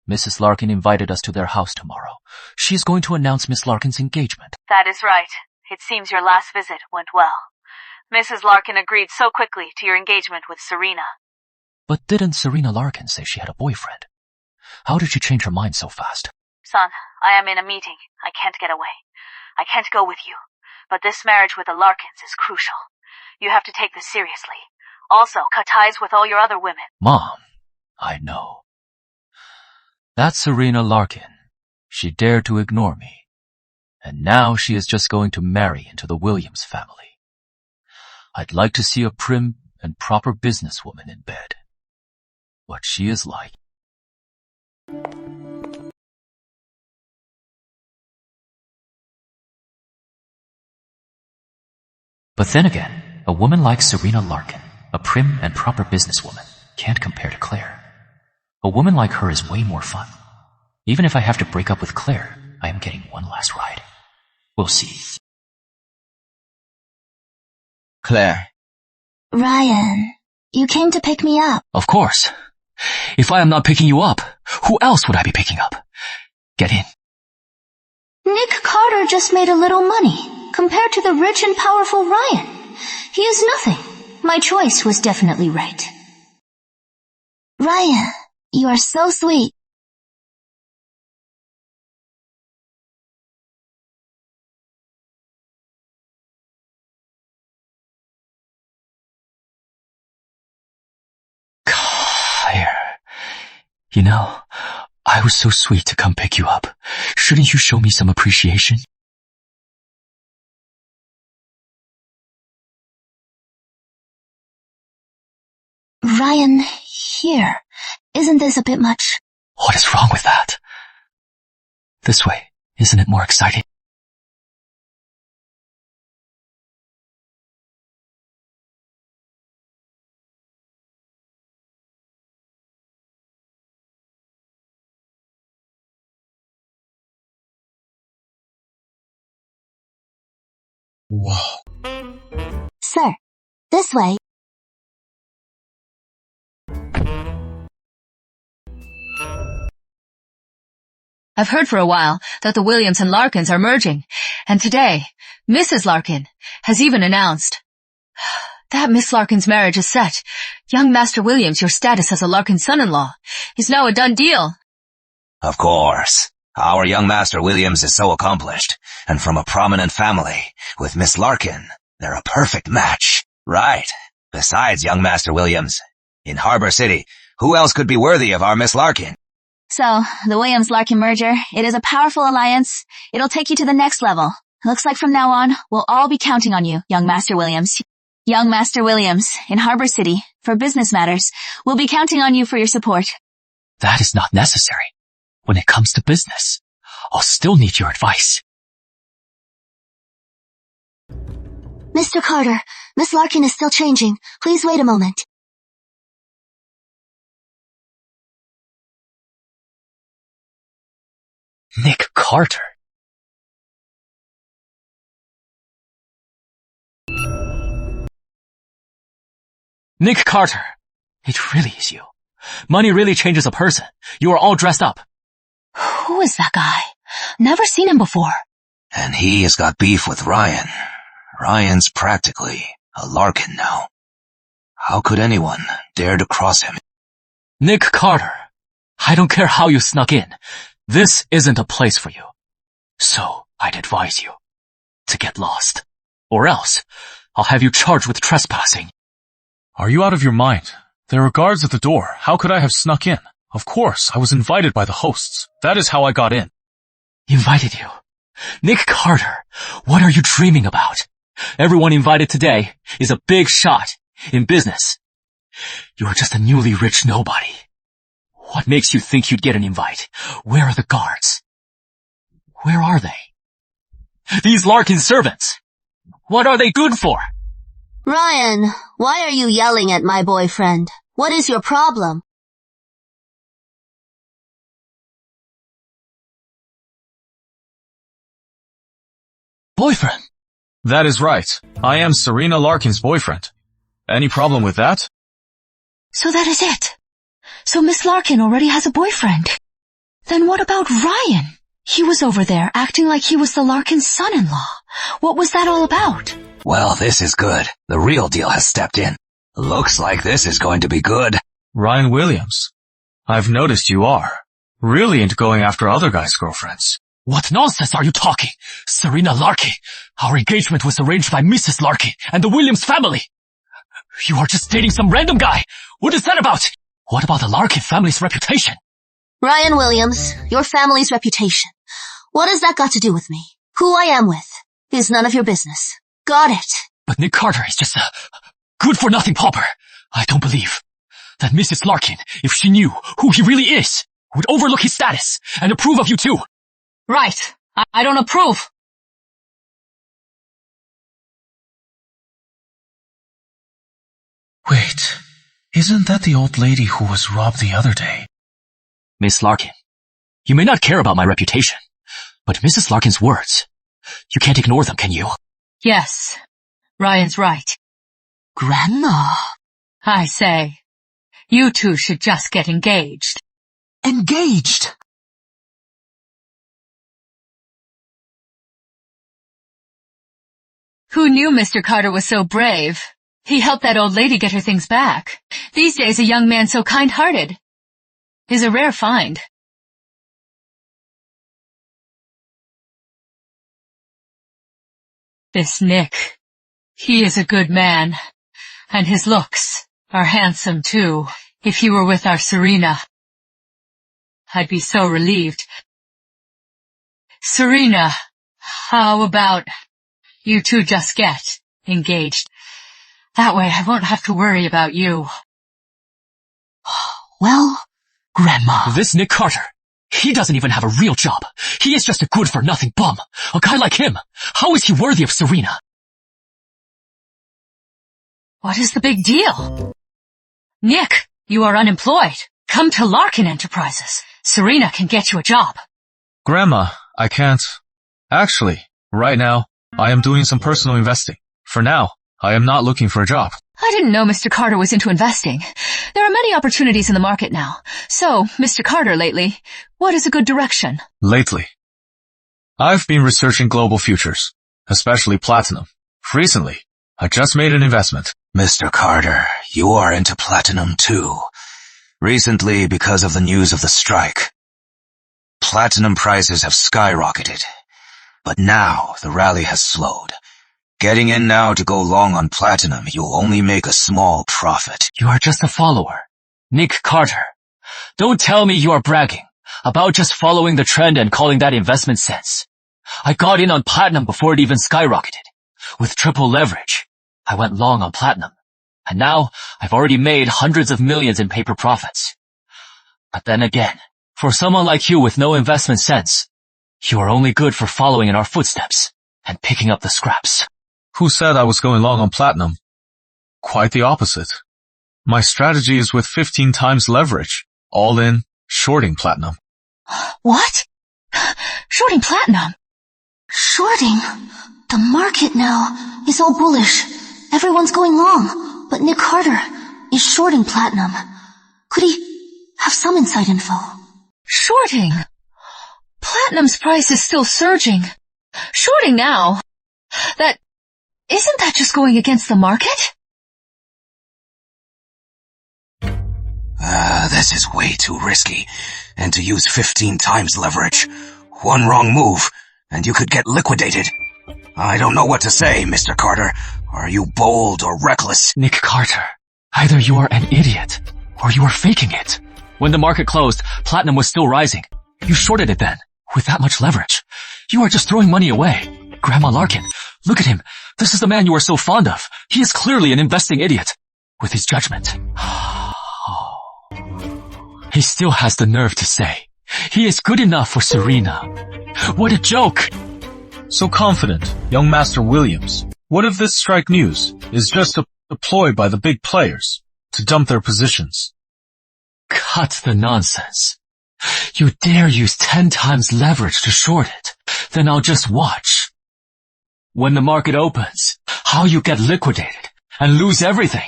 Mrs. Larkin invited us to their house tomorrow. She is going to announce Miss Larkin's engagement. That is right. It seems your last visit went well. Mrs. Larkin agreed so quickly to your engagement with Serena. But didn't Serena Larkin say she had a boyfriend? How did she change her mind so fast? Son, I am in a meeting. I can't get away. I can't go with you. But this marriage with the Larkins is crucial. You have to take this seriously. Also, cut ties with all your other women. Mom, I know. That's Serena Larkin. She dared to ignore me. And now she is just going to marry into the Williams family. I'd like to see a prim and proper businesswoman in bed. What she is like. But then again, a woman like Serena Larkin, a prim and proper businesswoman, can't compare to Claire. A woman like her is way more fun. Even if I have to break up with Claire, I am getting one last ride. We'll see. Claire. Ryan, you came to pick me up. Of course. If I am not picking you up, who else would I be picking up? Get in. Nick Carter just made a little money compared to the rich and powerful Ryan. He is nothing. My choice was definitely right. Ryan, you are so sweet. Claire, you know, I was so sweet to come pick you up. Shouldn't you show me some appreciation? Ryan, here. Isn't this a bit much? What is wrong with that? This way, isn't it more exciting? Whoa. Sir, this way. I've heard for a while that the Williams and Larkins are merging, and today, Mrs. Larkin has even announced that Miss Larkin's marriage is set. Young Master Williams, your status as a Larkin son-in-law, is now a done deal. Of course. Our young Master Williams is so accomplished, and from a prominent family. With Miss Larkin, they're a perfect match. Right. Besides young Master Williams, in Harbor City, who else could be worthy of our Miss Larkin? So, the Williams-Larkin merger, it is a powerful alliance. It'll take you to the next level. Looks like from now on, we'll all be counting on you, young Master Williams. Young Master Williams, in Harbor City, for business matters, we'll be counting on you for your support. That is not necessary. When it comes to business, I'll still need your advice. Mr. Carter, Miss Larkin is still changing. Please wait a moment. Nick Carter. Nick Carter. It really is you. Money really changes a person. You are all dressed up. Who is that guy? Never seen him before. And he has got beef with Ryan. Ryan's practically a Larkin now. How could anyone dare to cross him? Nick Carter. I don't care how you snuck in. This isn't a place for you. So, I'd advise you to get lost. Or else, I'll have you charged with trespassing. Are you out of your mind? There are guards at the door. How could I have snuck in? Of course, I was invited by the hosts. That is how I got in. Invited you? Nick Carter, what are you dreaming about? Everyone invited today is a big shot in business. You're just a newly rich nobody. What makes you think you'd get an invite? Where are the guards? Where are they? These Larkin servants. What are they good for? Ryan, why are you yelling at my boyfriend? What is your problem? boyfriend. That is right. I am Serena Larkin's boyfriend. Any problem with that? So that is it. So Miss Larkin already has a boyfriend. Then what about Ryan? He was over there acting like he was the Larkin's son-in-law. What was that all about? Well, this is good. The real deal has stepped in. Looks like this is going to be good. Ryan Williams, I've noticed you are really into going after other guys' girlfriends. What nonsense are you talking? Serena Larkin. Our engagement was arranged by Mrs. Larkin and the Williams family. You are just dating some random guy. What is that about? What about the Larkin family's reputation? Ryan Williams, your family's reputation. What has that got to do with me? Who I am with is none of your business. Got it. But Nick Carter is just a good-for-nothing pauper. I don't believe that Mrs. Larkin, if she knew who he really is, would overlook his status and approve of you too. Right. I don't approve. Wait, isn't that the old lady who was robbed the other day? Miss Larkin, you may not care about my reputation, but Mrs. Larkin's words, you can't ignore them, can you? Yes. Ryan's right. Grandma. I say, you two should just get engaged. Engaged? Who knew Mr. Carter was so brave? He helped that old lady get her things back. These days a young man so kind-hearted is a rare find. This Nick, he is a good man, and his looks are handsome too. If he were with our Serena, I'd be so relieved. Serena, how about you two just get engaged? That way I won't have to worry about you. Well, Grandma. This Nick Carter, he doesn't even have a real job. He is just a good-for-nothing bum. A guy like him, how is he worthy of Serena? What is the big deal? Nick, you are unemployed. Come to Larkin Enterprises. Serena can get you a job. Grandma, I can't. Actually, right now, I am doing some personal investing. For now, I am not looking for a job. I didn't know Mr. Carter was into investing. There are many opportunities in the market now. So, Mr. Carter lately, what is a good direction? Lately, I've been researching global futures, especially platinum. Recently, I just made an investment. Mr. Carter, you are into platinum too. Recently, because of the news of the strike, platinum prices have skyrocketed. But now, the rally has slowed. Getting in now to go long on platinum, you'll only make a small profit. You are just a follower. Nick Carter. Don't tell me you are bragging about just following the trend and calling that investment sense. I got in on platinum before it even skyrocketed. With triple leverage, I went long on platinum. And now, I've already made hundreds of millions in paper profits. But then again, for someone like you with no investment sense, you are only good for following in our footsteps and picking up the scraps. Who said I was going long on platinum? Quite the opposite. My strategy is with 15 times leverage, all in, shorting platinum. What? Shorting platinum? Shorting? The market now is all bullish. Everyone's going long, but Nick Carter is shorting platinum. Could he have some inside info? Shorting? Platinum's price is still surging. Shorting now? Isn't that just going against the market? This is way too risky. And to use 15 times leverage. One wrong move, and you could get liquidated. I don't know what to say, Mr. Carter. Are you bold or reckless? Nick Carter, either you are an idiot, or you are faking it. When the market closed, platinum was still rising. You shorted it then, with that much leverage. You are just throwing money away. Grandma Larkin, look at him. This is the man you are so fond of. He is clearly an investing idiot. With his judgment. He still has the nerve to say he is good enough for Serena. What a joke! So confident, young Master Williams. What if this strike news is just a ploy by the big players to dump their positions? Cut the nonsense. You dare use 10 times leverage to short it. Then I'll just watch. When the market opens, how you get liquidated and lose everything.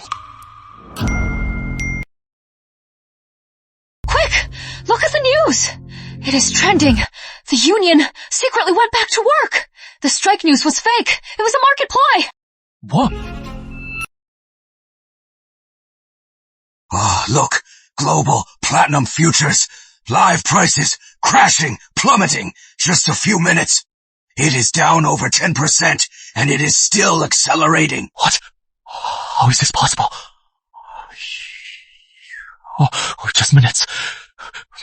Quick! Look at the news! It is trending. The union secretly went back to work. The strike news was fake. It was a market ploy. What? Oh, look. Global platinum futures. Live prices crashing, plummeting. Just a few minutes. It is down over 10% and it is still accelerating. What? How is this possible? Oh, just minutes.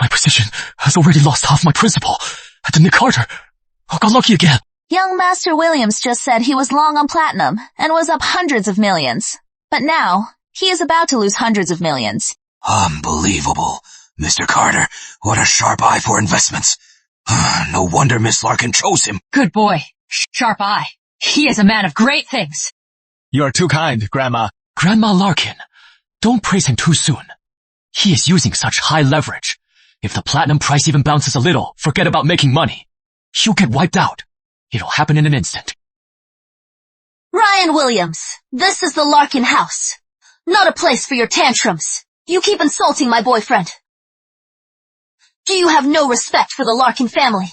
My position has already lost half my principal. At the Nick Carter. I got lucky again. Young Master Williams just said he was long on platinum and was up hundreds of millions. But now, he is about to lose hundreds of millions. Unbelievable. Mr. Carter, what a sharp eye for investments. No wonder Miss Larkin chose him. Good boy. Sharp eye. He is a man of great things. You are too kind, Grandma. Grandma Larkin, don't praise him too soon. He is using such high leverage. If the platinum price even bounces a little, forget about making money. He'll get wiped out. It'll happen in an instant. Ryan Williams, this is the Larkin house. Not a place for your tantrums. You keep insulting my boyfriend. Do you have no respect for the Larkin family?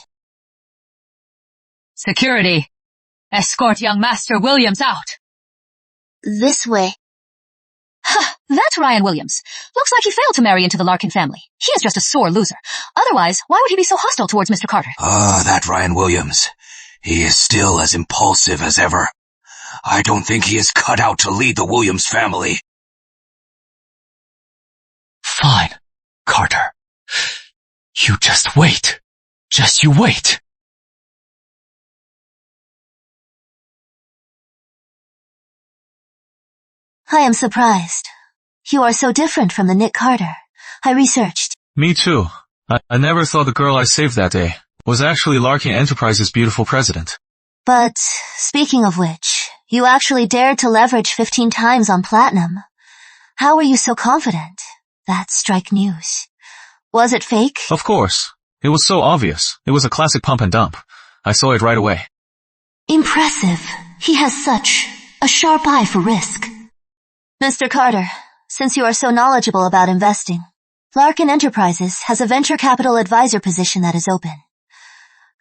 Security. Escort young Master Williams out. This way. That's Ryan Williams. Looks like he failed to marry into the Larkin family. He is just a sore loser. Otherwise, why would he be so hostile towards Mr. Carter? That Ryan Williams. He is still as impulsive as ever. I don't think he is cut out to lead the Williams family. Fine, Carter. You just wait. Just you wait. I am surprised. You are so different from the Nick Carter. I researched. Me too. I never thought the girl I saved that day was actually Larkin Enterprises' beautiful president. But, speaking of which, you actually dared to leverage 15 times on platinum. How were you so confident? That's strike news. Was it fake? Of course. It was so obvious. It was a classic pump and dump. I saw it right away. Impressive. He has such a sharp eye for risk. Mr. Carter, since you are so knowledgeable about investing, Larkin Enterprises has a venture capital advisor position that is open.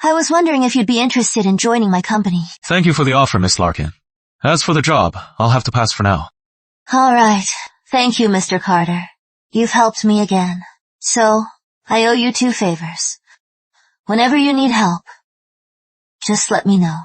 I was wondering if you'd be interested in joining my company. Thank you for the offer, Miss Larkin. As for the job, I'll have to pass for now. All right. Thank you, Mr. Carter. You've helped me again. So, I owe you 2 favors. Whenever you need help, just let me know.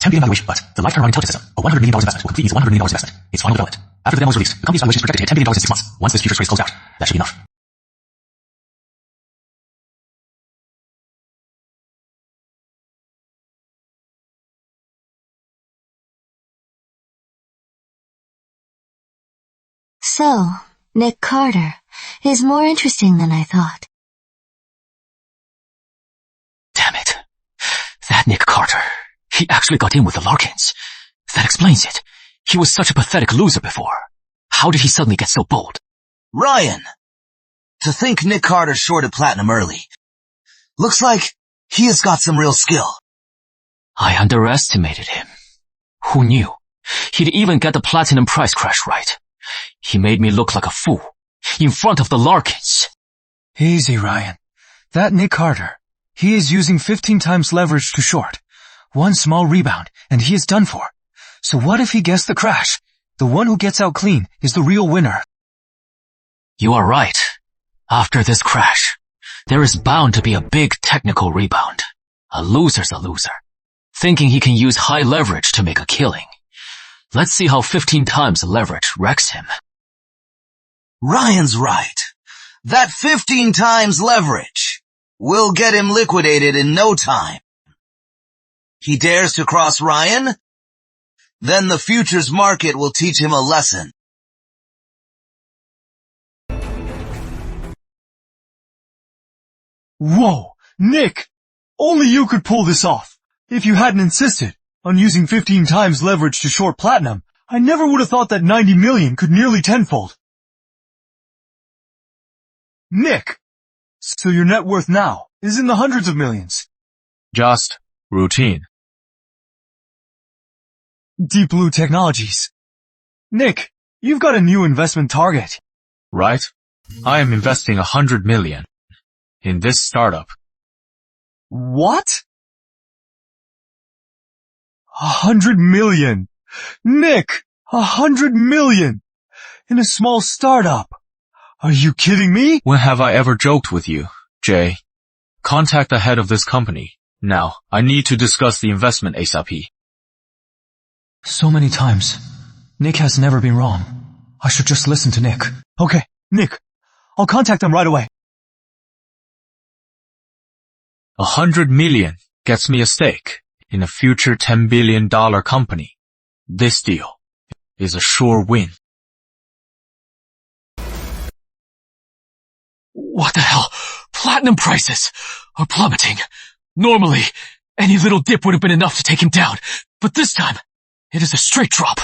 $10 billion valuation, but the lifetime running intelligence system, a $100 million investment, will complete its $100 million investment. Its final development. After the demo is released, the company's valuation is projected to hit $10 billion in 6 months. Once this future trade closed out, that should be enough. So, Nick Carter is more interesting than I thought. Damn it. That Nick Carter. He actually got in with the Larkins. That explains it. He was such a pathetic loser before. How did he suddenly get so bold? Ryan! To think Nick Carter shorted platinum early. Looks like he has got some real skill. I underestimated him. Who knew? He'd even get the platinum price crash right. He made me look like a fool. In front of the Larkins. Easy, Ryan. That Nick Carter, he is using 15 times leverage to short. One small rebound, and he is done for. So what if he gets the crash? The one who gets out clean is the real winner. You are right. After this crash, there is bound to be a big technical rebound. A loser's a loser. Thinking he can use high leverage to make a killing. Let's see how 15 times leverage wrecks him. Ryan's right. That 15 times leverage will get him liquidated in no time. He dares to cross Ryan? Then the futures market will teach him a lesson. Whoa, Nick! Only you could pull this off. If you hadn't insisted on using 15 times leverage to short Platinum, I never would have thought that 90 million could nearly tenfold. Nick! So your net worth now is in the hundreds of millions. Just routine. Deep Blue Technologies. Nick, you've got a new investment target. Right? I am investing 100 million in this startup. What? 100 million. Nick, 100 million in a small startup. Are you kidding me? When have I ever joked with you, Jay? Contact the head of this company. Now, I need to discuss the investment ASAP. So many times. Nick has never been wrong. I should just listen to Nick. Okay, Nick. I'll contact them right away. 100 million gets me a stake in a future $10 billion company. This deal is a sure win. What the hell? Platinum prices are plummeting. Normally, any little dip would have been enough to take him down, but this time, it is a straight drop.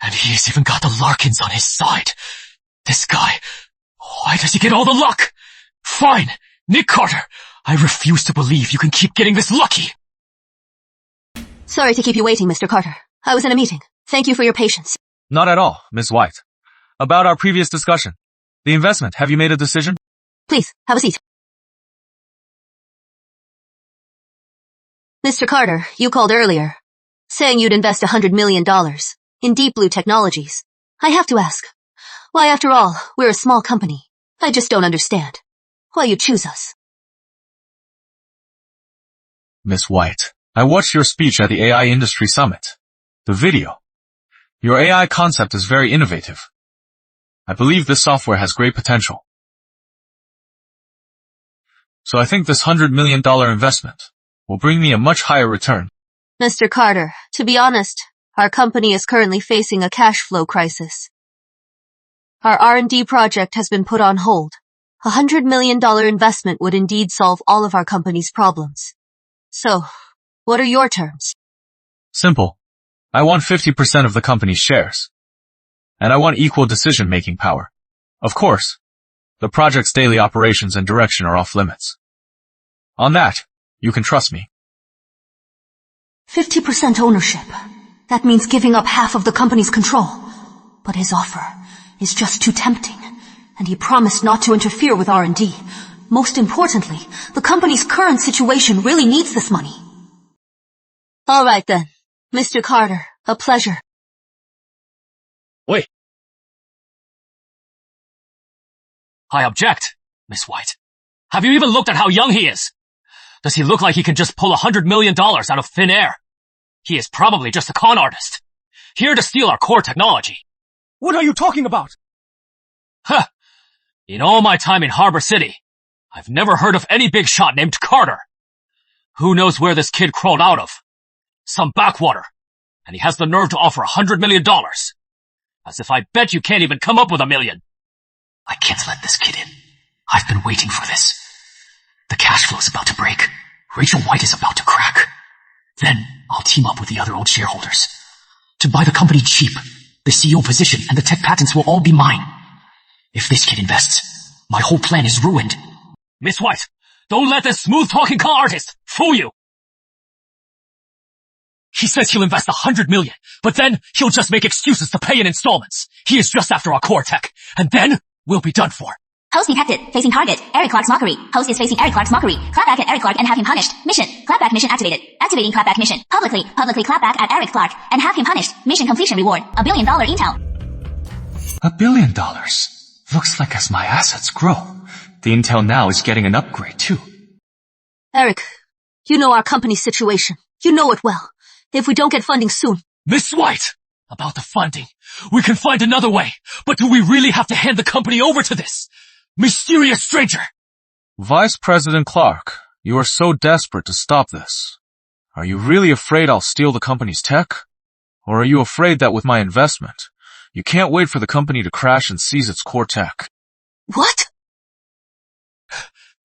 And he's even got the Larkins on his side. This guy, why does he get all the luck? Fine, Nick Carter, I refuse to believe you can keep getting this lucky. Sorry to keep you waiting, Mr. Carter. I was in a meeting. Thank you for your patience. Not at all, Miss White. About our previous discussion. The investment, have you made a decision? Please, have a seat. Mr. Carter, you called earlier, saying you'd invest $100 million in Deep Blue Technologies. I have to ask, why after all, we're a small company. I just don't understand. Why you choose us? Miss White, I watched your speech at the AI Industry Summit. The video. Your AI concept is very innovative. I believe this software has great potential. So I think this $100 million investment will bring me a much higher return. Mr. Carter, to be honest, our company is currently facing a cash flow crisis. Our R&D project has been put on hold. $100 million investment would indeed solve all of our company's problems. So, what are your terms? Simple. I want 50% of the company's shares. And I want equal decision-making power. Of course, the project's daily operations and direction are off limits. On that, you can trust me. 50% ownership. That means giving up half of the company's control. But his offer is just too tempting, and he promised not to interfere with R&D. Most importantly, the company's current situation really needs this money. All right then. Mr. Carter, a pleasure. Wait. I object, Miss White. Have you even looked at how young he is? Does he look like he can just pull $100 million out of thin air? He is probably just a con artist, here to steal our core technology. What are you talking about? Huh. In all my time in Harbor City, I've never heard of any big shot named Carter. Who knows where this kid crawled out of? Some backwater. And he has the nerve to offer $100 million. As if I bet you can't even come up with $1 million. I can't let this kid in. I've been waiting for this. The cash flow is about to break. Rachel White is about to crack. Then I'll team up with the other old shareholders to buy the company cheap. The CEO position and the tech patents will all be mine. If this kid invests, my whole plan is ruined. Miss White, don't let this smooth-talking con artist fool you. He says he'll invest $100 million, but then he'll just make excuses to pay in installments. He is just after our core tech, and then we'll be done for. Host detected. Facing target. Eric Clark's mockery. Host is facing Eric Clark's mockery. Clapback at Eric Clark and have him punished. Mission. Clapback mission activated. Activating clapback mission. Publicly clapback at Eric Clark and have him punished. Mission completion reward. $1 billion intel. $1 billion. Looks like as my assets grow, the intel now is getting an upgrade too. Eric, you know our company's situation. You know it well. If we don't get funding soon. Miss White! About the funding. We can find another way. But do we really have to hand the company over to this mysterious stranger? Vice President Clark, You are so desperate to stop this. Are you really afraid I'll steal the company's tech? Or are you afraid that with my investment, you can't wait for the company to crash and seize its core tech? What?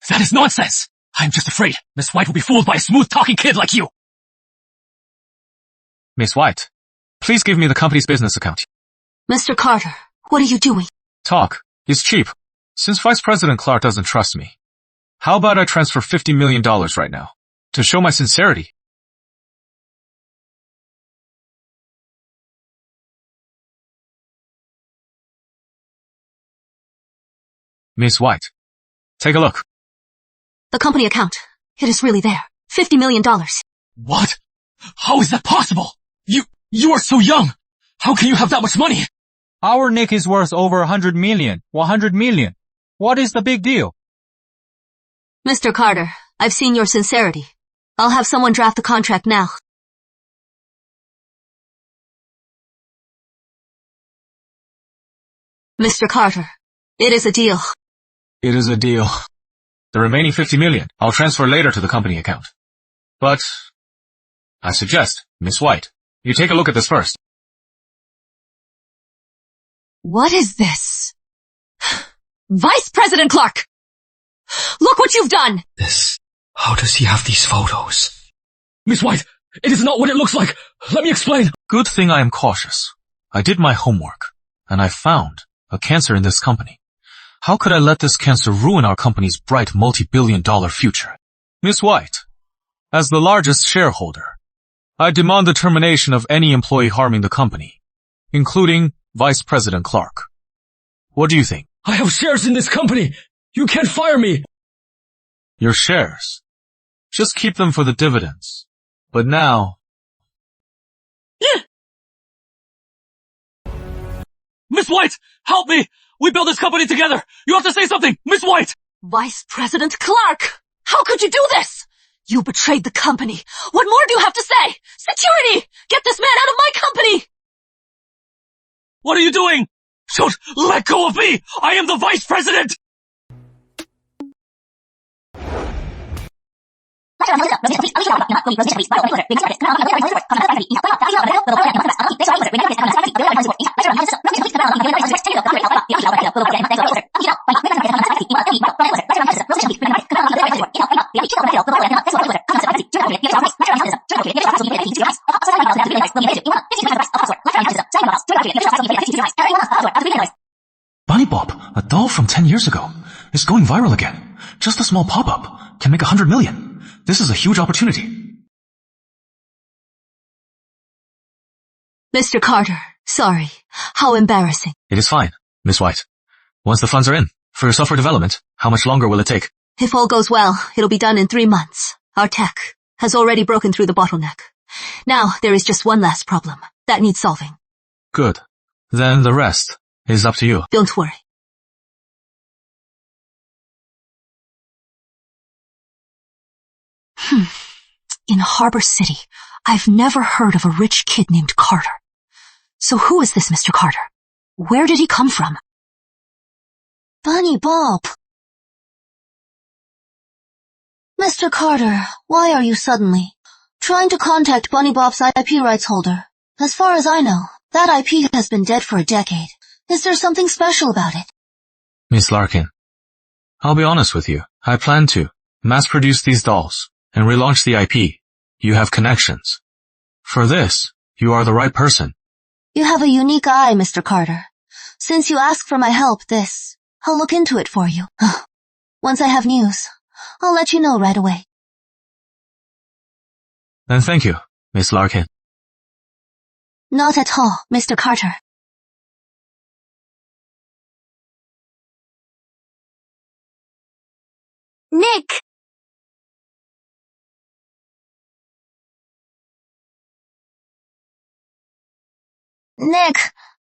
That is nonsense! I'm just afraid Miss White will be fooled by a smooth-talking kid like you! Miss White, please give me the company's business account. Mr. Carter, what are you doing? Talk is cheap. Since Vice President Clark doesn't trust me, how about I transfer $50 million right now, to show my sincerity? Miss White, take a look. The company account. It is really there. $50 million. What? How is that possible? You are so young! How can you have that much money? Our Nick is worth over 100 million. 100 million. What is the big deal? Mr. Carter, I've seen your sincerity. I'll have someone draft the contract now. Mr. Carter, it is a deal. It is a deal. The remaining $50 million I'll transfer later to the company account. But I suggest, Miss White, you take a look at this first. What is this? Vice President Clark! Look what you've done! How does he have these photos? Miss White, it is not what it looks like! Let me explain! Good thing I am cautious. I did my homework, and I found a cancer in this company. How could I let this cancer ruin our company's bright multi-billion-dollar future? Miss White, as the largest shareholder, I demand the termination of any employee harming the company, including Vice President Clark. What do you think? I have shares in this company! You can't fire me! Your shares. Just keep them for the dividends. But now... Miss White! Help me! We built this company together! You have to say something! Miss White! Vice President Clark! How could you do this? You betrayed the company. What more do you have to say? Security! Get this man out of my company! What are you doing? Don't let go of me! I am the Vice President! Bunny Bob, a doll from 10 years ago, is going viral again. Just a small pop-up can make 100 million. This is a huge opportunity. Mr. Carter, sorry. How embarrassing. It is fine, Miss White. Once the funds are in, for your software development, how much longer will it take? If all goes well, it'll be done in 3 months. Our tech has already broken through the bottleneck. Now there is just one last problem that needs solving. Good. Then the rest is up to you. Don't worry. In Harbor City, I've never heard of a rich kid named Carter. So who is this Mr. Carter? Where did he come from? Bunny Bob. Mr. Carter, why are you suddenly trying to contact Bunny Bob's IP rights holder? As far as I know, that IP has been dead for a decade. Is there something special about it? Miss Larkin, I'll be honest with you. I plan to mass-produce these dolls and relaunch the IP. You have connections. For this, you are the right person. You have a unique eye, Mr. Carter. Since you asked for my help, I'll look into it for you. Once I have news, I'll let you know right away. Then thank you, Miss Larkin. Not at all, Mr. Carter. Nick! Nick,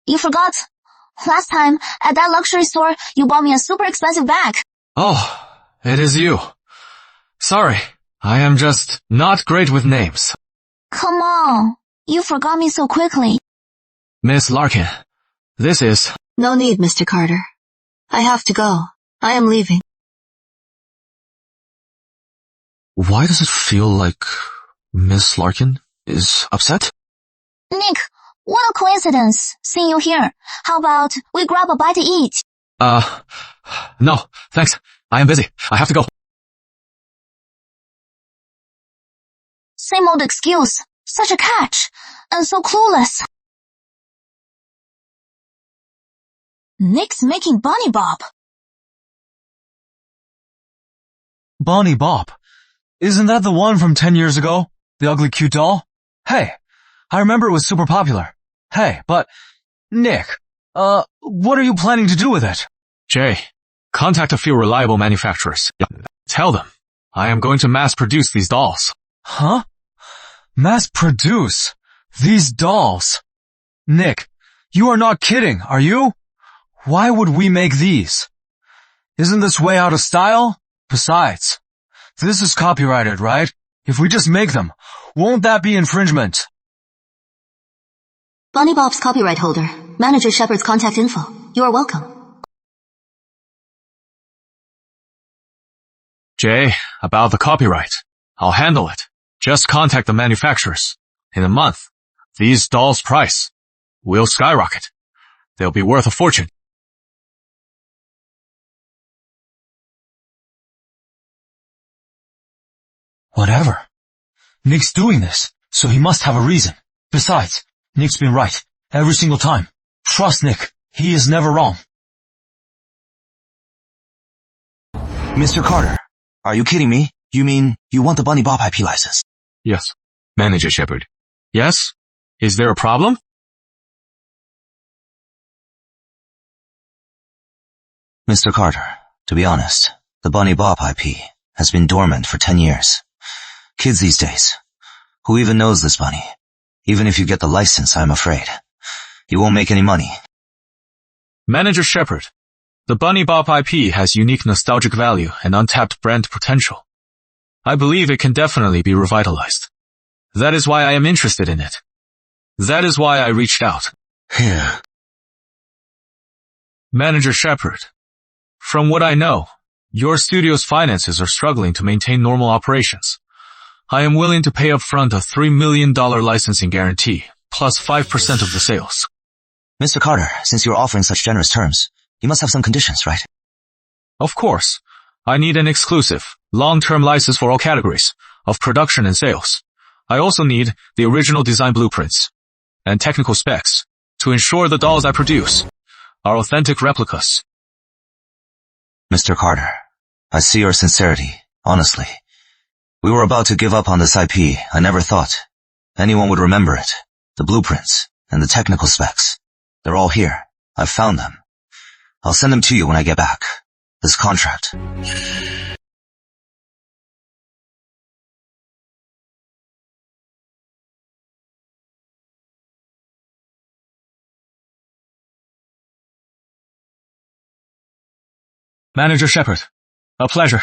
you forgot. Last time, at that luxury store, you bought me a super expensive bag. Oh, it is you. Sorry, I am just not great with names. Come on, you forgot me so quickly. Miss Larkin, this is... No need, Mr. Carter. I have to go. I am leaving. Why does it feel like Miss Larkin is upset? Nick, what a coincidence, seeing you here. How about we grab a bite to eat? No, thanks. I am busy. I have to go. Same old excuse. Such a catch. And so clueless. Nick's making Bunny Bop. Bunny Bop? Isn't that the one from 10 years ago? The ugly cute doll? Hey, I remember it was super popular. Hey, but, Nick, what are you planning to do with it? Jay, contact a few reliable manufacturers. Tell them I am going to mass produce these dolls. Huh? Mass produce these dolls? Nick, you are not kidding, are you? Why would we make these? Isn't this way out of style? Besides, this is copyrighted, right? If we just make them, won't that be infringement? Bunny Bop's copyright holder. Manager Shepard's contact info. You are welcome. Jay, about the copyright. I'll handle it. Just contact the manufacturers. In a month, these dolls' price will skyrocket. They'll be worth a fortune. Whatever. Nick's doing this, so he must have a reason. Besides, Nick's been right. Every single time. Trust Nick. He is never wrong. Mr. Carter, are you kidding me? You mean you want the Bunny Bop IP license? Yes. Manager Shepard. Yes? Is there a problem? Mr. Carter, to be honest, the Bunny Bop IP has been dormant for 10 years. Kids these days, who even knows this bunny? Even if you get the license, I'm afraid you won't make any money. Manager Shepard, the Bunny Bop IP has unique nostalgic value and untapped brand potential. I believe it can definitely be revitalized. That is why I am interested in it. That is why I reached out. Here. Manager Shepard, from what I know, your studio's finances are struggling to maintain normal operations. I am willing to pay up front a $3 million licensing guarantee, plus 5% of the sales. Mr. Carter, since you're offering such generous terms, you must have some conditions, right? Of course. I need an exclusive, long-term license for all categories of production and sales. I also need the original design blueprints and technical specs to ensure the dolls I produce are authentic replicas. Mr. Carter, I see your sincerity, honestly. We were about to give up on this IP. I never thought anyone would remember it. The blueprints and the technical specs. They're all here. I've found them. I'll send them to you when I get back. This contract. Manager Shepard, a pleasure.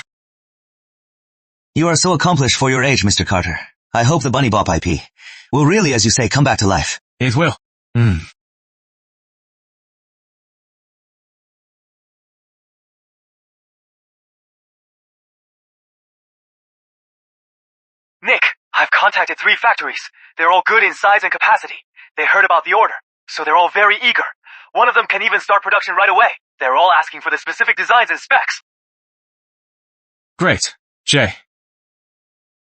You are so accomplished for your age, Mr. Carter. I hope the Bunny Bop IP will really, as you say, come back to life. It will. Nick, I've contacted 3 factories. They're all good in size and capacity. They heard about the order, so they're all very eager. One of them can even start production right away. They're all asking for the specific designs and specs. Great. Jay,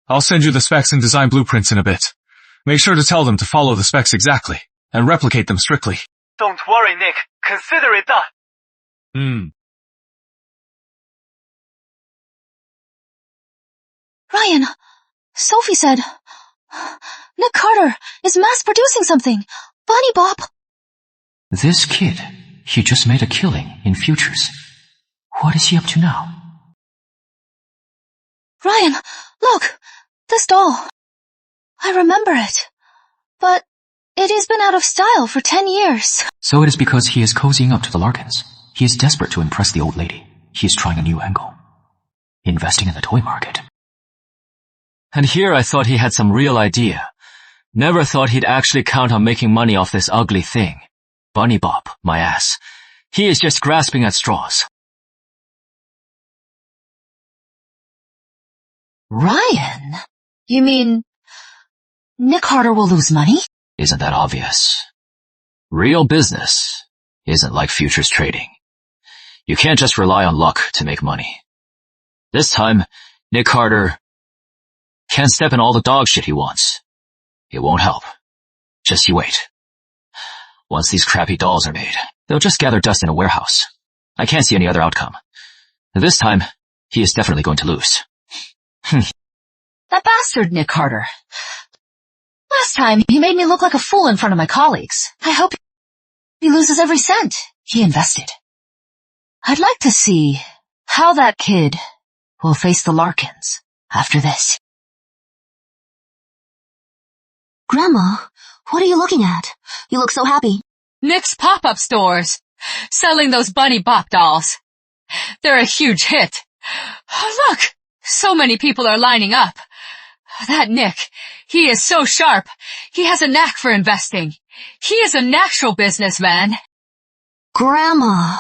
I'll send you the specs and design blueprints in a bit. Make sure to tell them to follow the specs exactly and replicate them strictly. Don't worry, Nick. Consider it done. Ryan, Sophie said Nick Carter is mass producing something. Bunny Bop. This kid, he just made a killing in futures. What is he up to now? Ryan, look, this doll. I remember it. But it has been out of style for 10 years. So it is because he is cozying up to the Larkins. He is desperate to impress the old lady. He is trying a new angle. Investing in the toy market. And here I thought he had some real idea. Never thought he'd actually count on making money off this ugly thing. Bunny Bop, my ass. He is just grasping at straws. Ryan? You mean Nick Carter will lose money? Isn't that obvious? Real business isn't like futures trading. You can't just rely on luck to make money. This time, Nick Carter can't step in all the dog shit he wants. It won't help. Just you wait. Once these crappy dolls are made, they'll just gather dust in a warehouse. I can't see any other outcome. This time, he is definitely going to lose. That bastard Nick Carter. Last time, he made me look like a fool in front of my colleagues. I hope he loses every cent he invested. I'd like to see how that kid will face the Larkins after this. Grandma, what are you looking at? You look so happy. Nick's pop-up stores, selling those Bunny Bop dolls. They're a huge hit. Oh, look, so many people are lining up. That Nick, he is so sharp. He has a knack for investing. He is a natural businessman. Grandma,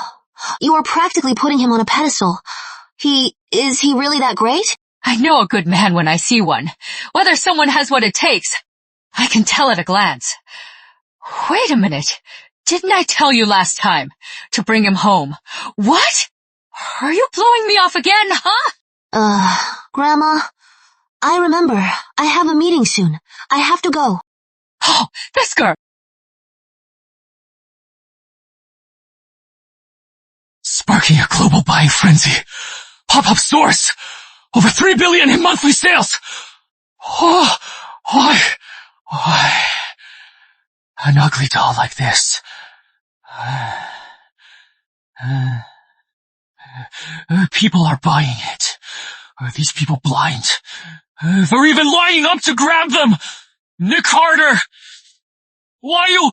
you are practically putting him on a pedestal. Is he really that great? I know a good man when I see one. Whether someone has what it takes, I can tell at a glance. Wait a minute. Didn't I tell you last time to bring him home? What? Are you blowing me off again, huh? Grandma, I remember. I have a meeting soon. I have to go. Oh, this girl. Sparking a global buying frenzy. Pop-up stores. Over 3 billion in monthly sales. Oh, why? An ugly doll like this. People are buying it. Are these people blind? They're even lining up to grab them! Nick Carter! Why you...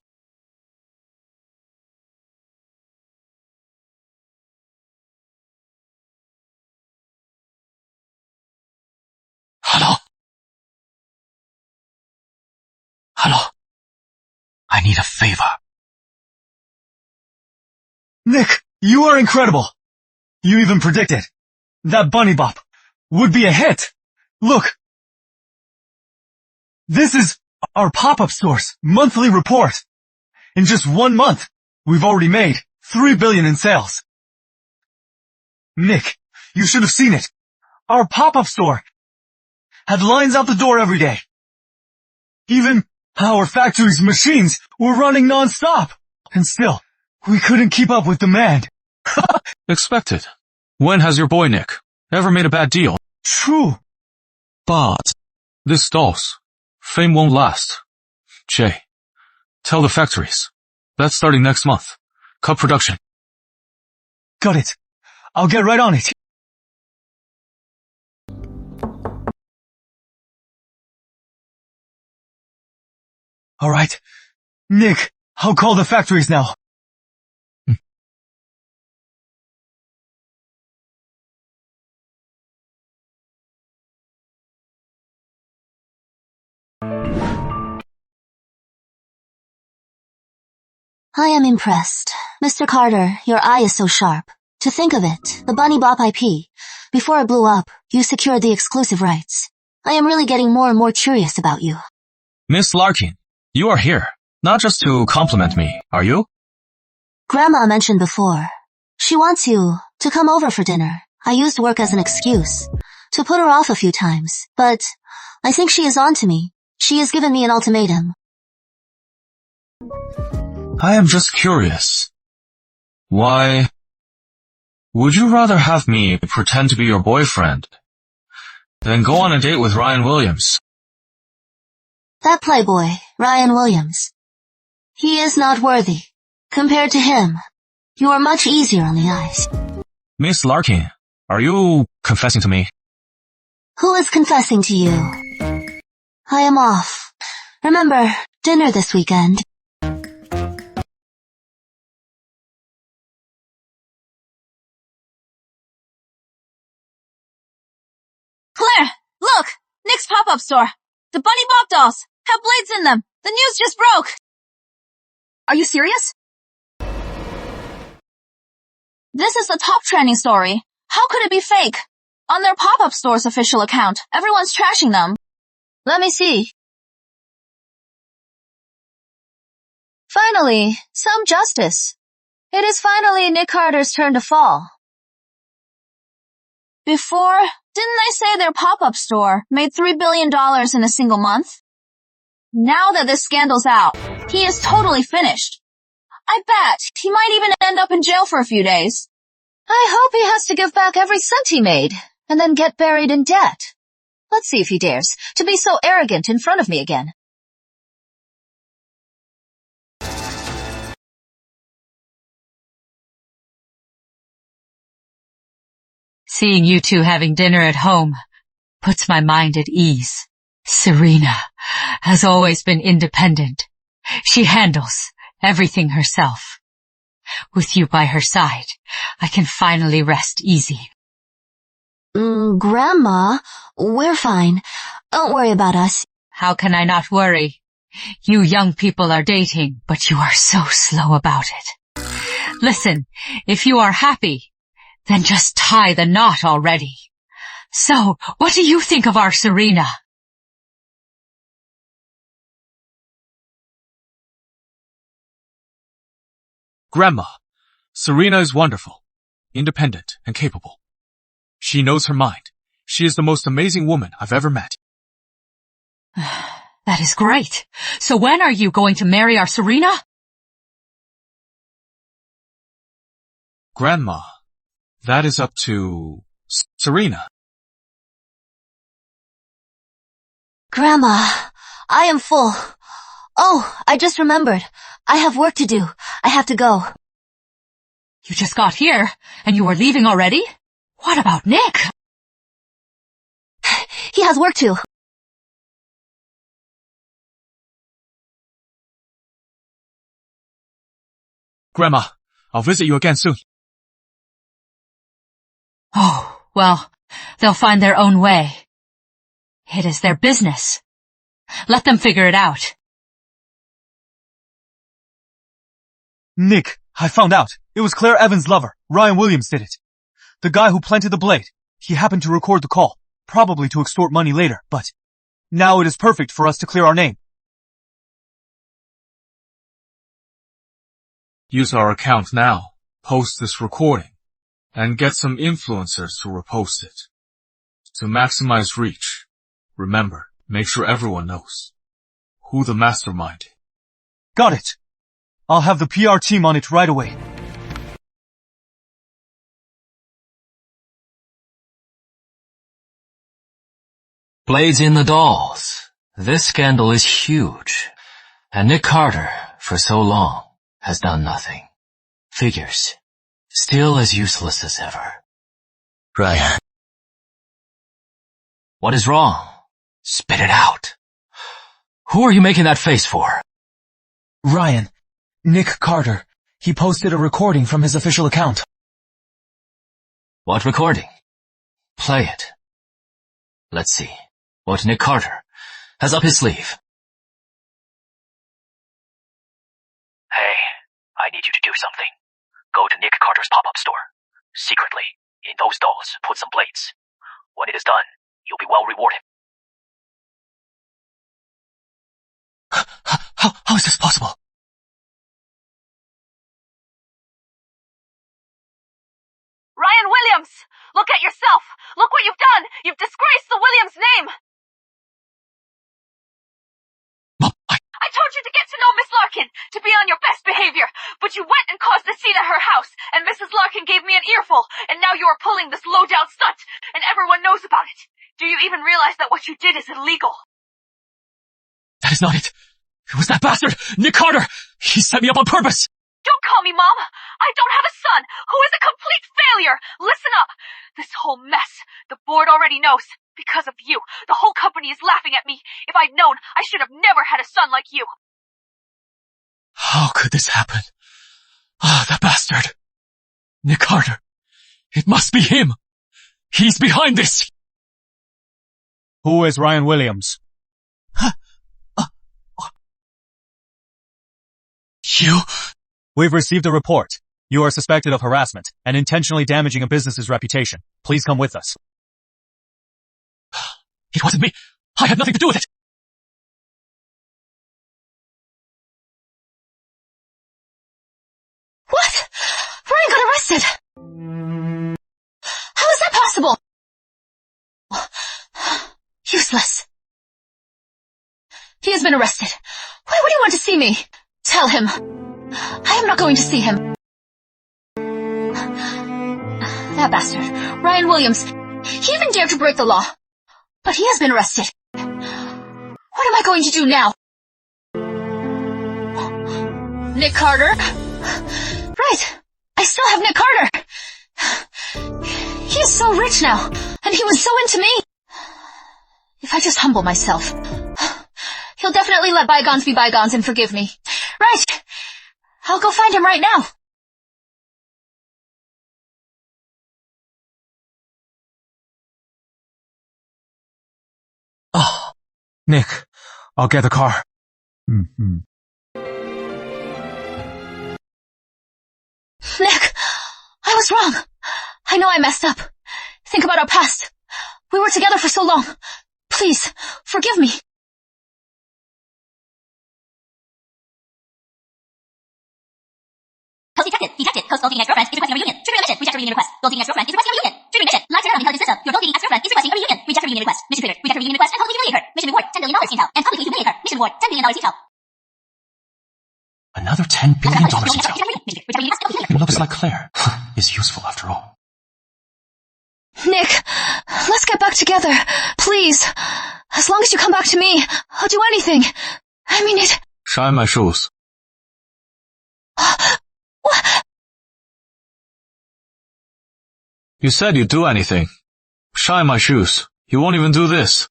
Hello? I need a favor. Nick, you are incredible. You even predicted that Bunny Bop would be a hit. Look. This is our pop-up store's monthly report. In just 1 month, we've already made 3 billion in sales. Nick, you should have seen it. Our pop-up store had lines out the door every day. Even our factory's machines were running non-stop. And still, we couldn't keep up with demand. Expected. When has your boy Nick ever made a bad deal? True. But this dolls, fame won't last. Jay, tell the factories. That's starting next month. Cut production. Got it. I'll get right on it. Alright. Nick, I'll call the factories now. I am impressed. Mr. Carter, your eye is so sharp. To think of it, the Bunny Bop IP. Before it blew up, you secured the exclusive rights. I am really getting more and more curious about you. Miss Larkin, you are here, not just to compliment me, are you? Grandma mentioned before. She wants you to come over for dinner. I used work as an excuse to put her off a few times, but I think she is on to me. She has given me an ultimatum. I am just curious. Why would you rather have me pretend to be your boyfriend than go on a date with Ryan Williams? That playboy, Ryan Williams. He is not worthy. Compared to him, you are much easier on the eyes. Miss Larkin, are you confessing to me? Who is confessing to you? I am off. Remember, dinner this weekend. Claire, look! Nick's pop-up store. The Bunny Bop dolls have blades in them. The news just broke. Are you serious? This is the top trending story. How could it be fake? On their pop-up store's official account. Everyone's trashing them. Let me see. Finally, some justice. It is finally Nick Carter's turn to fall. Before, didn't they say their pop-up store made $3 billion in a single month? Now that this scandal's out, he is totally finished. I bet he might even end up in jail for a few days. I hope he has to give back every cent he made, and then get buried in debt. Let's see if he dares to be so arrogant in front of me again. Seeing you two having dinner at home puts my mind at ease. Serena has always been independent. She handles everything herself. With you by her side, I can finally rest easy. Grandma, we're fine. Don't worry about us. How can I not worry? You young people are dating, but you are so slow about it. Listen, if you are happy, then just tie the knot already. So, what do you think of our Serena? Grandma, Serena is wonderful, independent, and capable. She knows her mind. She is the most amazing woman I've ever met. That is great. So when are you going to marry our Serena? Grandma, that is up to Serena. Grandma, I am full. Oh, I just remembered. I have work to do. I have to go. You just got here, and you are leaving already? What about Nick? He has work too. Grandma, I'll visit you again soon. Oh, well, they'll find their own way. It is their business. Let them figure it out. Nick, I found out. It was Claire Evans' lover. Ryan Williams did it. The guy who planted the blade. He happened to record the call, probably to extort money later, but now it is perfect for us to clear our name. Use our account now, post this recording, and get some influencers to repost it. To maximize reach, remember, make sure everyone knows who the mastermind is. Got it. I'll have the PR team on it right away. Blades in the dolls. This scandal is huge. And Nick Carter, for so long, has done nothing. Figures. Still as useless as ever. Ryan. What is wrong? Spit it out. Who are you making that face for? Ryan. Nick Carter. He posted a recording from his official account. What recording? Play it. Let's see what Nick Carter has up his sleeve. Hey, I need you to do something. Go to Nick Carter's pop-up store. Secretly, in those dolls, put some blades. When it is done, you'll be well rewarded. How is this possible? Ryan Williams! Look at yourself! Look what you've done! You've disgraced the Williams name! I told you to get to know Miss Larkin, to be on your best behavior, but you went and caused a scene at her house, and Mrs. Larkin gave me an earful, and now you are pulling this low-down stunt, and everyone knows about it. Do you even realize that what you did is illegal? That is not it. It was that bastard, Nick Carter. He set me up on purpose. Don't call me Mom! I don't have a son who is a complete failure! Listen up! This whole mess, the board already knows. Because of you, the whole company is laughing at me. If I'd known, I should have never had a son like you. How could this happen? Ah, that bastard. Nick Carter. It must be him. He's behind this. Who is Ryan Williams? You? We've received a report. You are suspected of harassment and intentionally damaging a business's reputation. Please come with us. It wasn't me. I had nothing to do with it. What? Ryan got arrested. How is that possible? Useless. He has been arrested. Why would he want to see me? Tell him. I am not going to see him. That bastard, Ryan Williams. He even dared to break the law. But he has been arrested. What am I going to do now? Nick Carter? Right. I still have Nick Carter. He is so rich now, and he was so into me. If I just humble myself, he'll definitely let bygones be bygones and forgive me. Right. I'll go find him right now. Oh, Nick, I'll get the car. Nick, I was wrong. I know I messed up. Think about our past. We were together for so long. Please, forgive me. Post detected. Detected. Coast Gold Digging ex-girlfriend is requesting a reunion. Trigger mission. Request. Gold Digging ex-girlfriend is requesting a reunion. Trigger mission. Live turn on the intelligence system. Your Gold Digging ex-girlfriend is requesting a reunion. Reject reunion request. Mission triggered. Reject reunion request and publicly humiliate her. Mission reward $10 billion intel. And publicly humiliate her. Mission reward $10 billion intel. Another $10 billion intel. It looks like Claire is useful after all. Nick, let's get back together. Please. As long as you come back to me, I'll do anything. I mean it. Shine my shoes. What? You said you'd do anything. Shine my shoes. You won't even do this.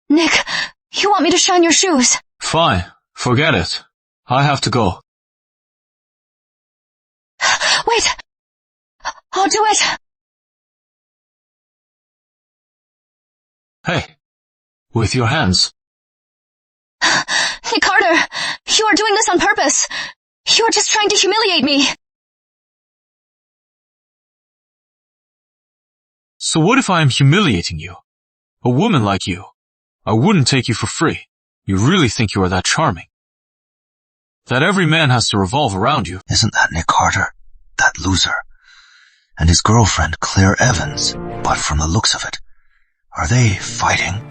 Nick, you want me to shine your shoes? Fine. Forget it. I have to go. Wait. I'll do it. Hey. With your hands. Nick Carter, you are doing this on purpose. You are just trying to humiliate me. So what if I am humiliating you? A woman like you. I wouldn't take you for free. You really think you are that charming? That every man has to revolve around you? Isn't that Nick Carter? That loser. And his girlfriend, Claire Evans. But from the looks of it, are they fighting?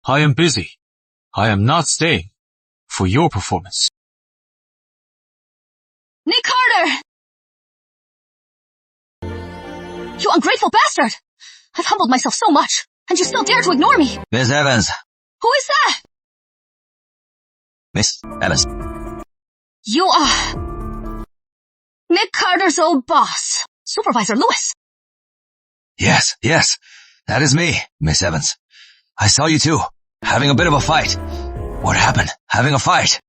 I am busy. I am not staying for your performance. Nick Carter! You ungrateful bastard! I've humbled myself so much, and you still dare to ignore me! Miss Evans. Who is that? Miss Evans. You are Nick Carter's old boss, Supervisor Lewis. Yes. That is me, Miss Evans. I saw you two, having a bit of a fight. What happened? Having a fight?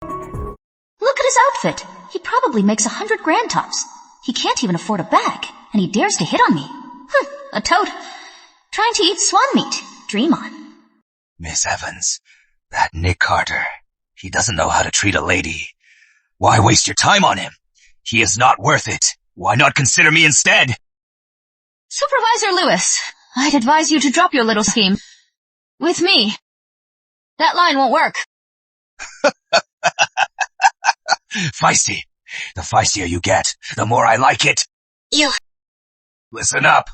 Look at his outfit. He probably makes 100 grand tops. He can't even afford a bag, and he dares to hit on me. A toad. Trying to eat swan meat. Dream on. Miss Evans, that Nick Carter, he doesn't know how to treat a lady. Why waste your time on him? He is not worth it. Why not consider me instead? Supervisor Lewis, I'd advise you to drop your little scheme. With me. That line won't work. Feisty. The feistier you get, the more I like it. You... Listen up.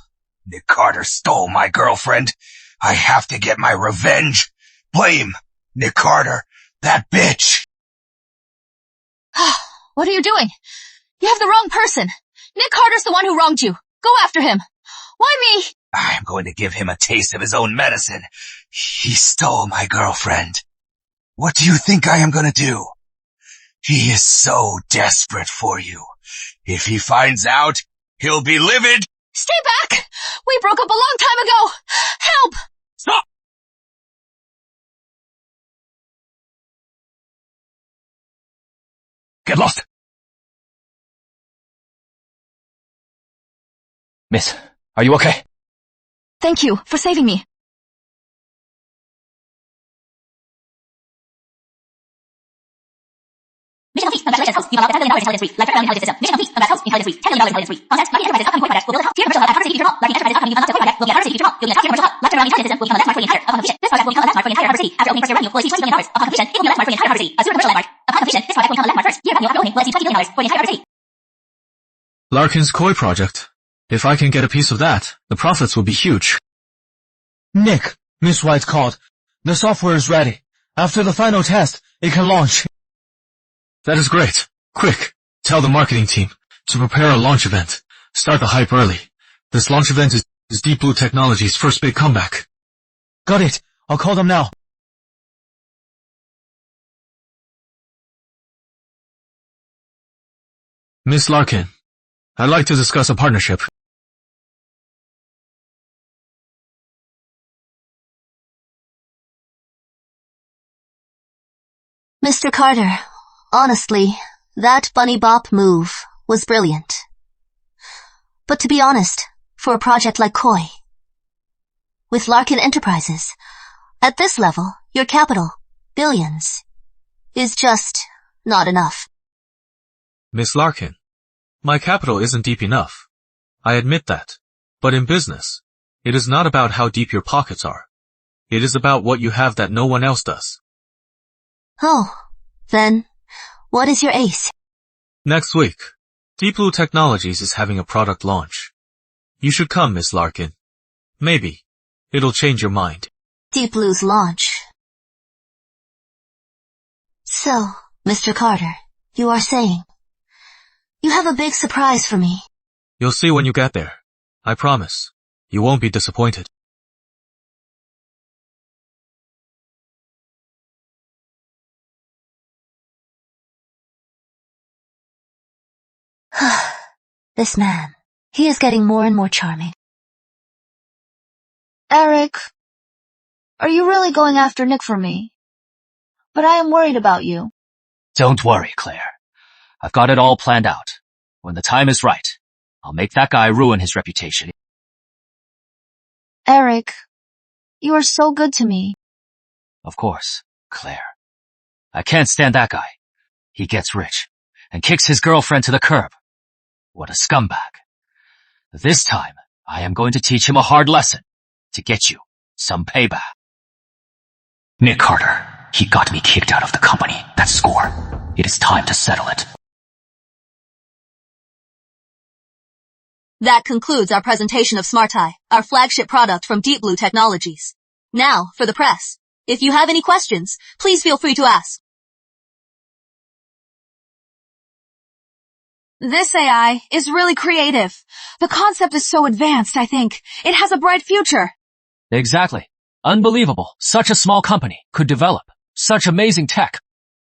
Nick Carter stole my girlfriend. I have to get my revenge. Blame Nick Carter, that bitch. What are you doing? You have the wrong person. Nick Carter's the one who wronged you. Go after him. Why me? I'm going to give him a taste of his own medicine. He stole my girlfriend. What do you think I am going to do? He is so desperate for you. If he finds out, he'll be livid. Stay back! We broke up a long time ago! Help! Stop! Get lost! Miss, are you okay? Thank you for saving me. Mission complete. Congratulations. host. You've unlocked $10 million intelligence suite. Life Larkin intelligence system. Mission complete. Unlocked host. Intelligence suite. $10 million intelligence suite. Contact Larkin Enterprises upcoming project. Will build a tier commercial hub at Harbor City Future Mall. Larkin Enterprises upcoming unlocked project will be at Harbor City Future Mall. You'll be in a top tier commercial hub. Life Larkin intelligence system will become the landmark for the entire upon completion. This project will become the landmark for the entire Harbor City. After opening first year revenue will exceed $20 million. Upon completion, it will be a landmark for the entire Harbor City. A super commercial landmark. Upon completion, this project will become the landmark first. Year revenue after opening will exceed $20 million for the entire Harbor City. Larkin's koi project. If I can get a piece of that, the profits will be huge. Nick, Miss White called. The software is ready. After the final test, it can launch. That is great. Quick, tell the marketing team to prepare a launch event. Start the hype early. This launch event is Deep Blue Technology's first big comeback. Got it. I'll call them now. Miss Larkin, I'd like to discuss a partnership. Mr. Carter, honestly, that Bunny Bop move was brilliant. But to be honest, for a project like Koi, with Larkin Enterprises, at this level, your capital, billions, is just not enough. Miss Larkin, my capital isn't deep enough. I admit that. But in business, it is not about how deep your pockets are. It is about what you have that no one else does. Oh, then, what is your ace? Next week, Deep Blue Technologies is having a product launch. You should come, Miss Larkin. Maybe. It'll change your mind. Deep Blue's launch. So, Mr. Carter, you are saying, you have a big surprise for me. You'll see when you get there. I promise. You won't be disappointed. This man, he is getting more and more charming. Eric, are you really going after Nick for me? But I am worried about you. Don't worry, Claire. I've got it all planned out. When the time is right, I'll make that guy ruin his reputation. Eric, you are so good to me. Of course, Claire. I can't stand that guy. He gets rich and kicks his girlfriend to the curb. What a scumbag. This time, I am going to teach him a hard lesson to get you some payback. Nick Carter, he got me kicked out of the company. That's score. It is time to settle it. That concludes our presentation of SmartEye, our flagship product from Deep Blue Technologies. Now, for the press. If you have any questions, please feel free to ask. This AI is really creative. The concept is so advanced, I think. It has a bright future. Exactly. Unbelievable. Such a small company could develop such amazing tech.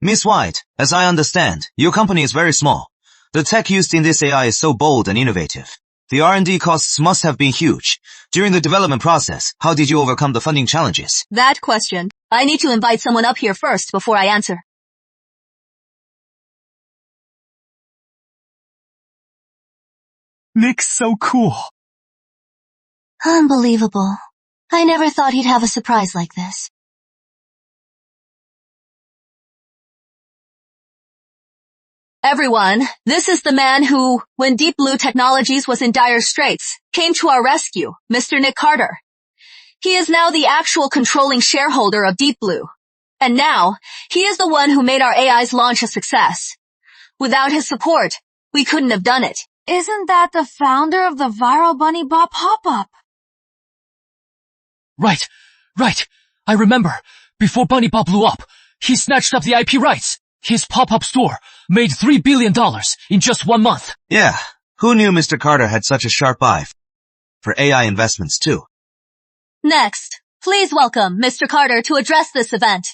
Miss White, as I understand, your company is very small. The tech used in this AI is so bold and innovative. The R&D costs must have been huge. During the development process, how did you overcome the funding challenges? That question, I need to invite someone up here first before I answer. Nick's so cool. Unbelievable. I never thought he'd have a surprise like this. Everyone, this is the man who, when Deep Blue Technologies was in dire straits, came to our rescue, Mr. Nick Carter. He is now the actual controlling shareholder of Deep Blue. And now, he is the one who made our AI's launch a success. Without his support, we couldn't have done it. Isn't that the founder of the viral Bunny Bop pop-up? Right. I remember. Before Bunny Bop blew up, he snatched up the IP rights. His pop-up store made $3 billion in just 1 month. Yeah. Who knew Mr. Carter had such a sharp eye for AI investments too? Next, please welcome Mr. Carter to address this event.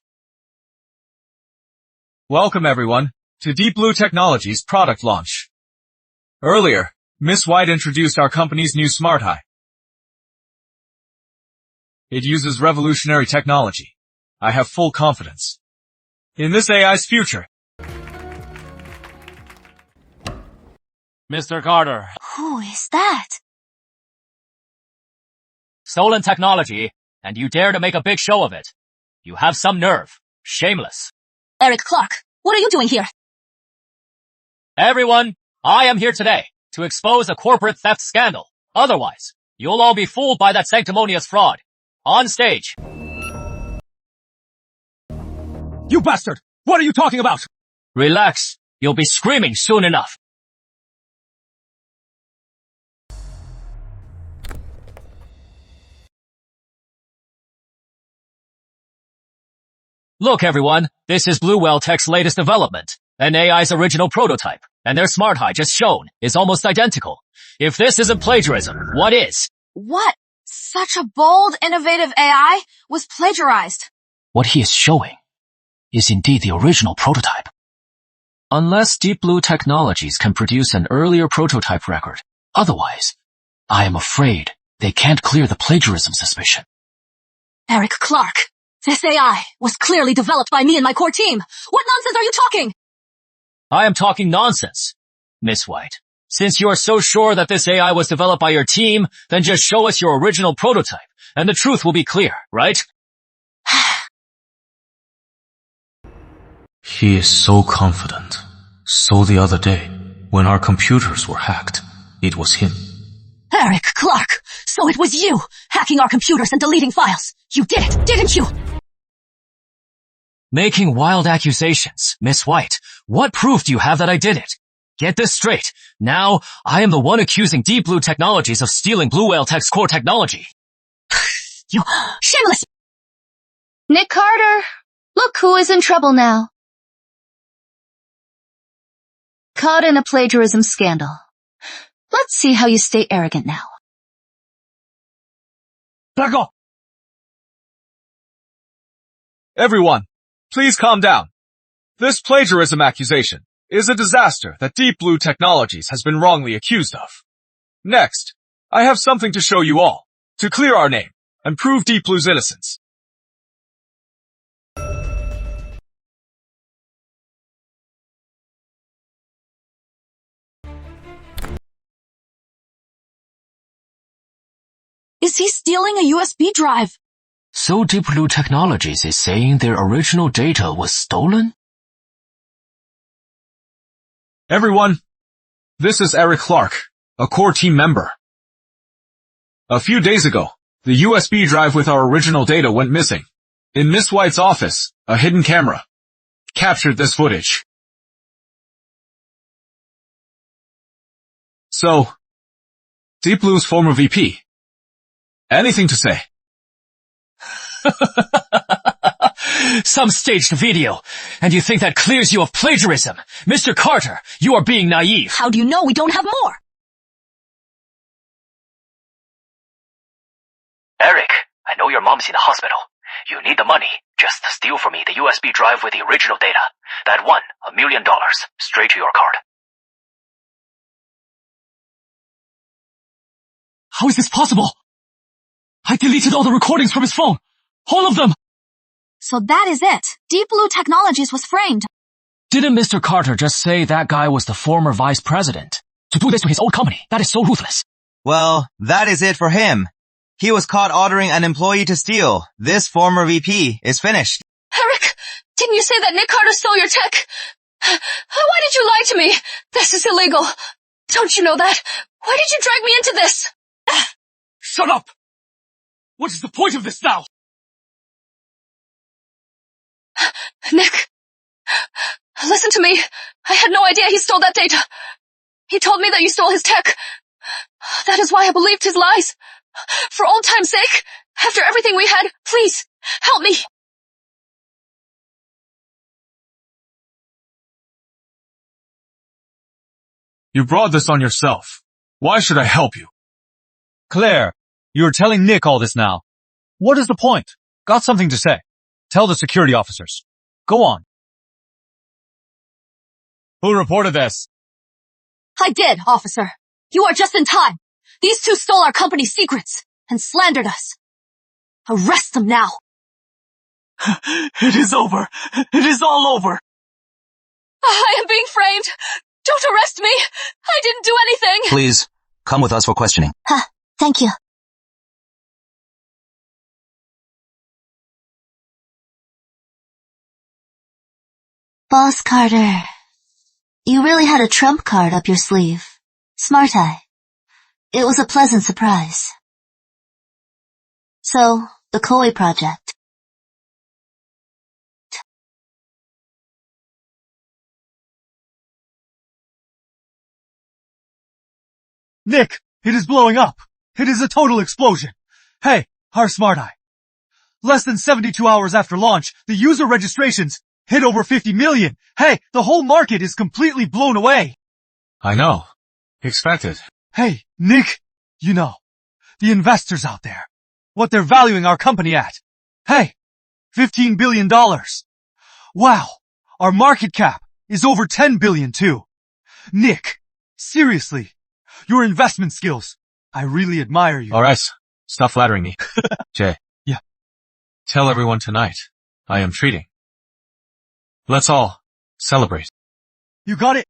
Welcome everyone to Deep Blue Technologies product launch. Earlier, Miss White introduced our company's new SmartEye. It uses revolutionary technology. I have full confidence in this AI's future. Mr. Carter. Who is that? Stolen technology, and you dare to make a big show of it. You have some nerve. Shameless. Eric Clark, what are you doing here? Everyone, I am here today to expose a corporate theft scandal. Otherwise, you'll all be fooled by that sanctimonious fraud. On stage. You bastard! What are you talking about? Relax. You'll be screaming soon enough. Look everyone, this is Blue Whale Tech's latest development. An AI's original prototype, and their Smart High just shown is almost identical. If this isn't plagiarism, what is? What? Such a bold, innovative AI was plagiarized. What he is showing is indeed the original prototype. Unless Deep Blue Technologies can produce an earlier prototype record. Otherwise, I am afraid they can't clear the plagiarism suspicion. Eric Clark, this AI was clearly developed by me and my core team. What nonsense are you talking? I am talking nonsense. Miss White, since you are so sure that this AI was developed by your team, then just show us your original prototype, and the truth will be clear, right? He is so confident. So the other day, when our computers were hacked, it was him. Eric Clark, so it was you hacking our computers and deleting files. You did it, didn't you? Making wild accusations. Miss White, what proof do you have that I did it? Get this straight. Now, I am the one accusing Deep Blue Technologies of stealing Blue Whale Tech's core technology. You shameless! Nick Carter, look who is in trouble now. Caught in a plagiarism scandal. Let's see how you stay arrogant now. Back off! Everyone, please calm down. This plagiarism accusation is a disaster that Deep Blue Technologies has been wrongly accused of. Next, I have something to show you all, to clear our name and prove Deep Blue's innocence. Is he stealing a USB drive? So Deep Blue Technologies is saying their original data was stolen? Everyone, this is Eric Clark, a core team member. A few days ago, the USB drive with our original data went missing. In Miss White's office, a hidden camera captured this footage. So, Deep Blue's former VP, anything to say? Some staged video, and you think that clears you of plagiarism. Mr. Carter, you are being naive. How do you know we don't have more? Eric, I know your mom's in the hospital. You need the money. Just steal for me the USB drive with the original data. That one, $1 million, straight to your card. How is this possible? I deleted all the recordings from his phone. All of them! So that is it. Deep Blue Technologies was framed. Didn't Mr. Carter just say that guy was the former vice president? To do this to his own company, that is so ruthless. Well, that is it for him. He was caught ordering an employee to steal. This former VP is finished. Eric, didn't you say that Nick Carter stole your tech? Why did you lie to me? This is illegal. Don't you know that? Why did you drag me into this? Shut up! What is the point of this now? Nick, listen to me. I had no idea he stole that data. He told me that you stole his tech. That is why I believed his lies. For old time's sake, after everything we had, please, help me. You brought this on yourself. Why should I help you? Claire, you're telling Nick all this now. What is the point? Got something to say. Tell the security officers. Go on. Who reported this? I did, officer. You are just in time. These two stole our company's secrets and slandered us. Arrest them now. It is over. It is all over. I am being framed. Don't arrest me. I didn't do anything. Please, come with us for questioning. Thank you. Boss Carter, You really had a trump card up your sleeve. Smart eye. It was a pleasant surprise. So, the Koi project. Nick, it is blowing up. It is a total explosion. Hey, our Smart Eye. Less than 72 hours after launch, the user registrations hit over 50 million. Hey, the whole market is completely blown away. I know. Expected. Hey, Nick, you know, the investors out there, what they're valuing our company at. Hey, $15 billion. Wow, our market cap is over 10 billion too. Nick, seriously, your investment skills, I really admire you. Alright, stop flattering me. Jay. Yeah. Tell everyone tonight, I am treating. Let's all celebrate. You got it.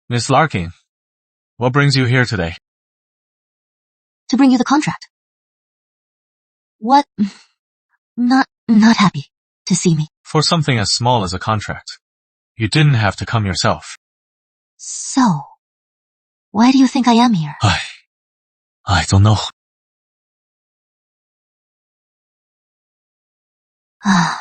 Miss Larkin, what brings you here today? To bring you the contract. What? Not happy to see me. For something as small as a contract, you didn't have to come yourself. So, why do you think I am here? I don't know. Ah.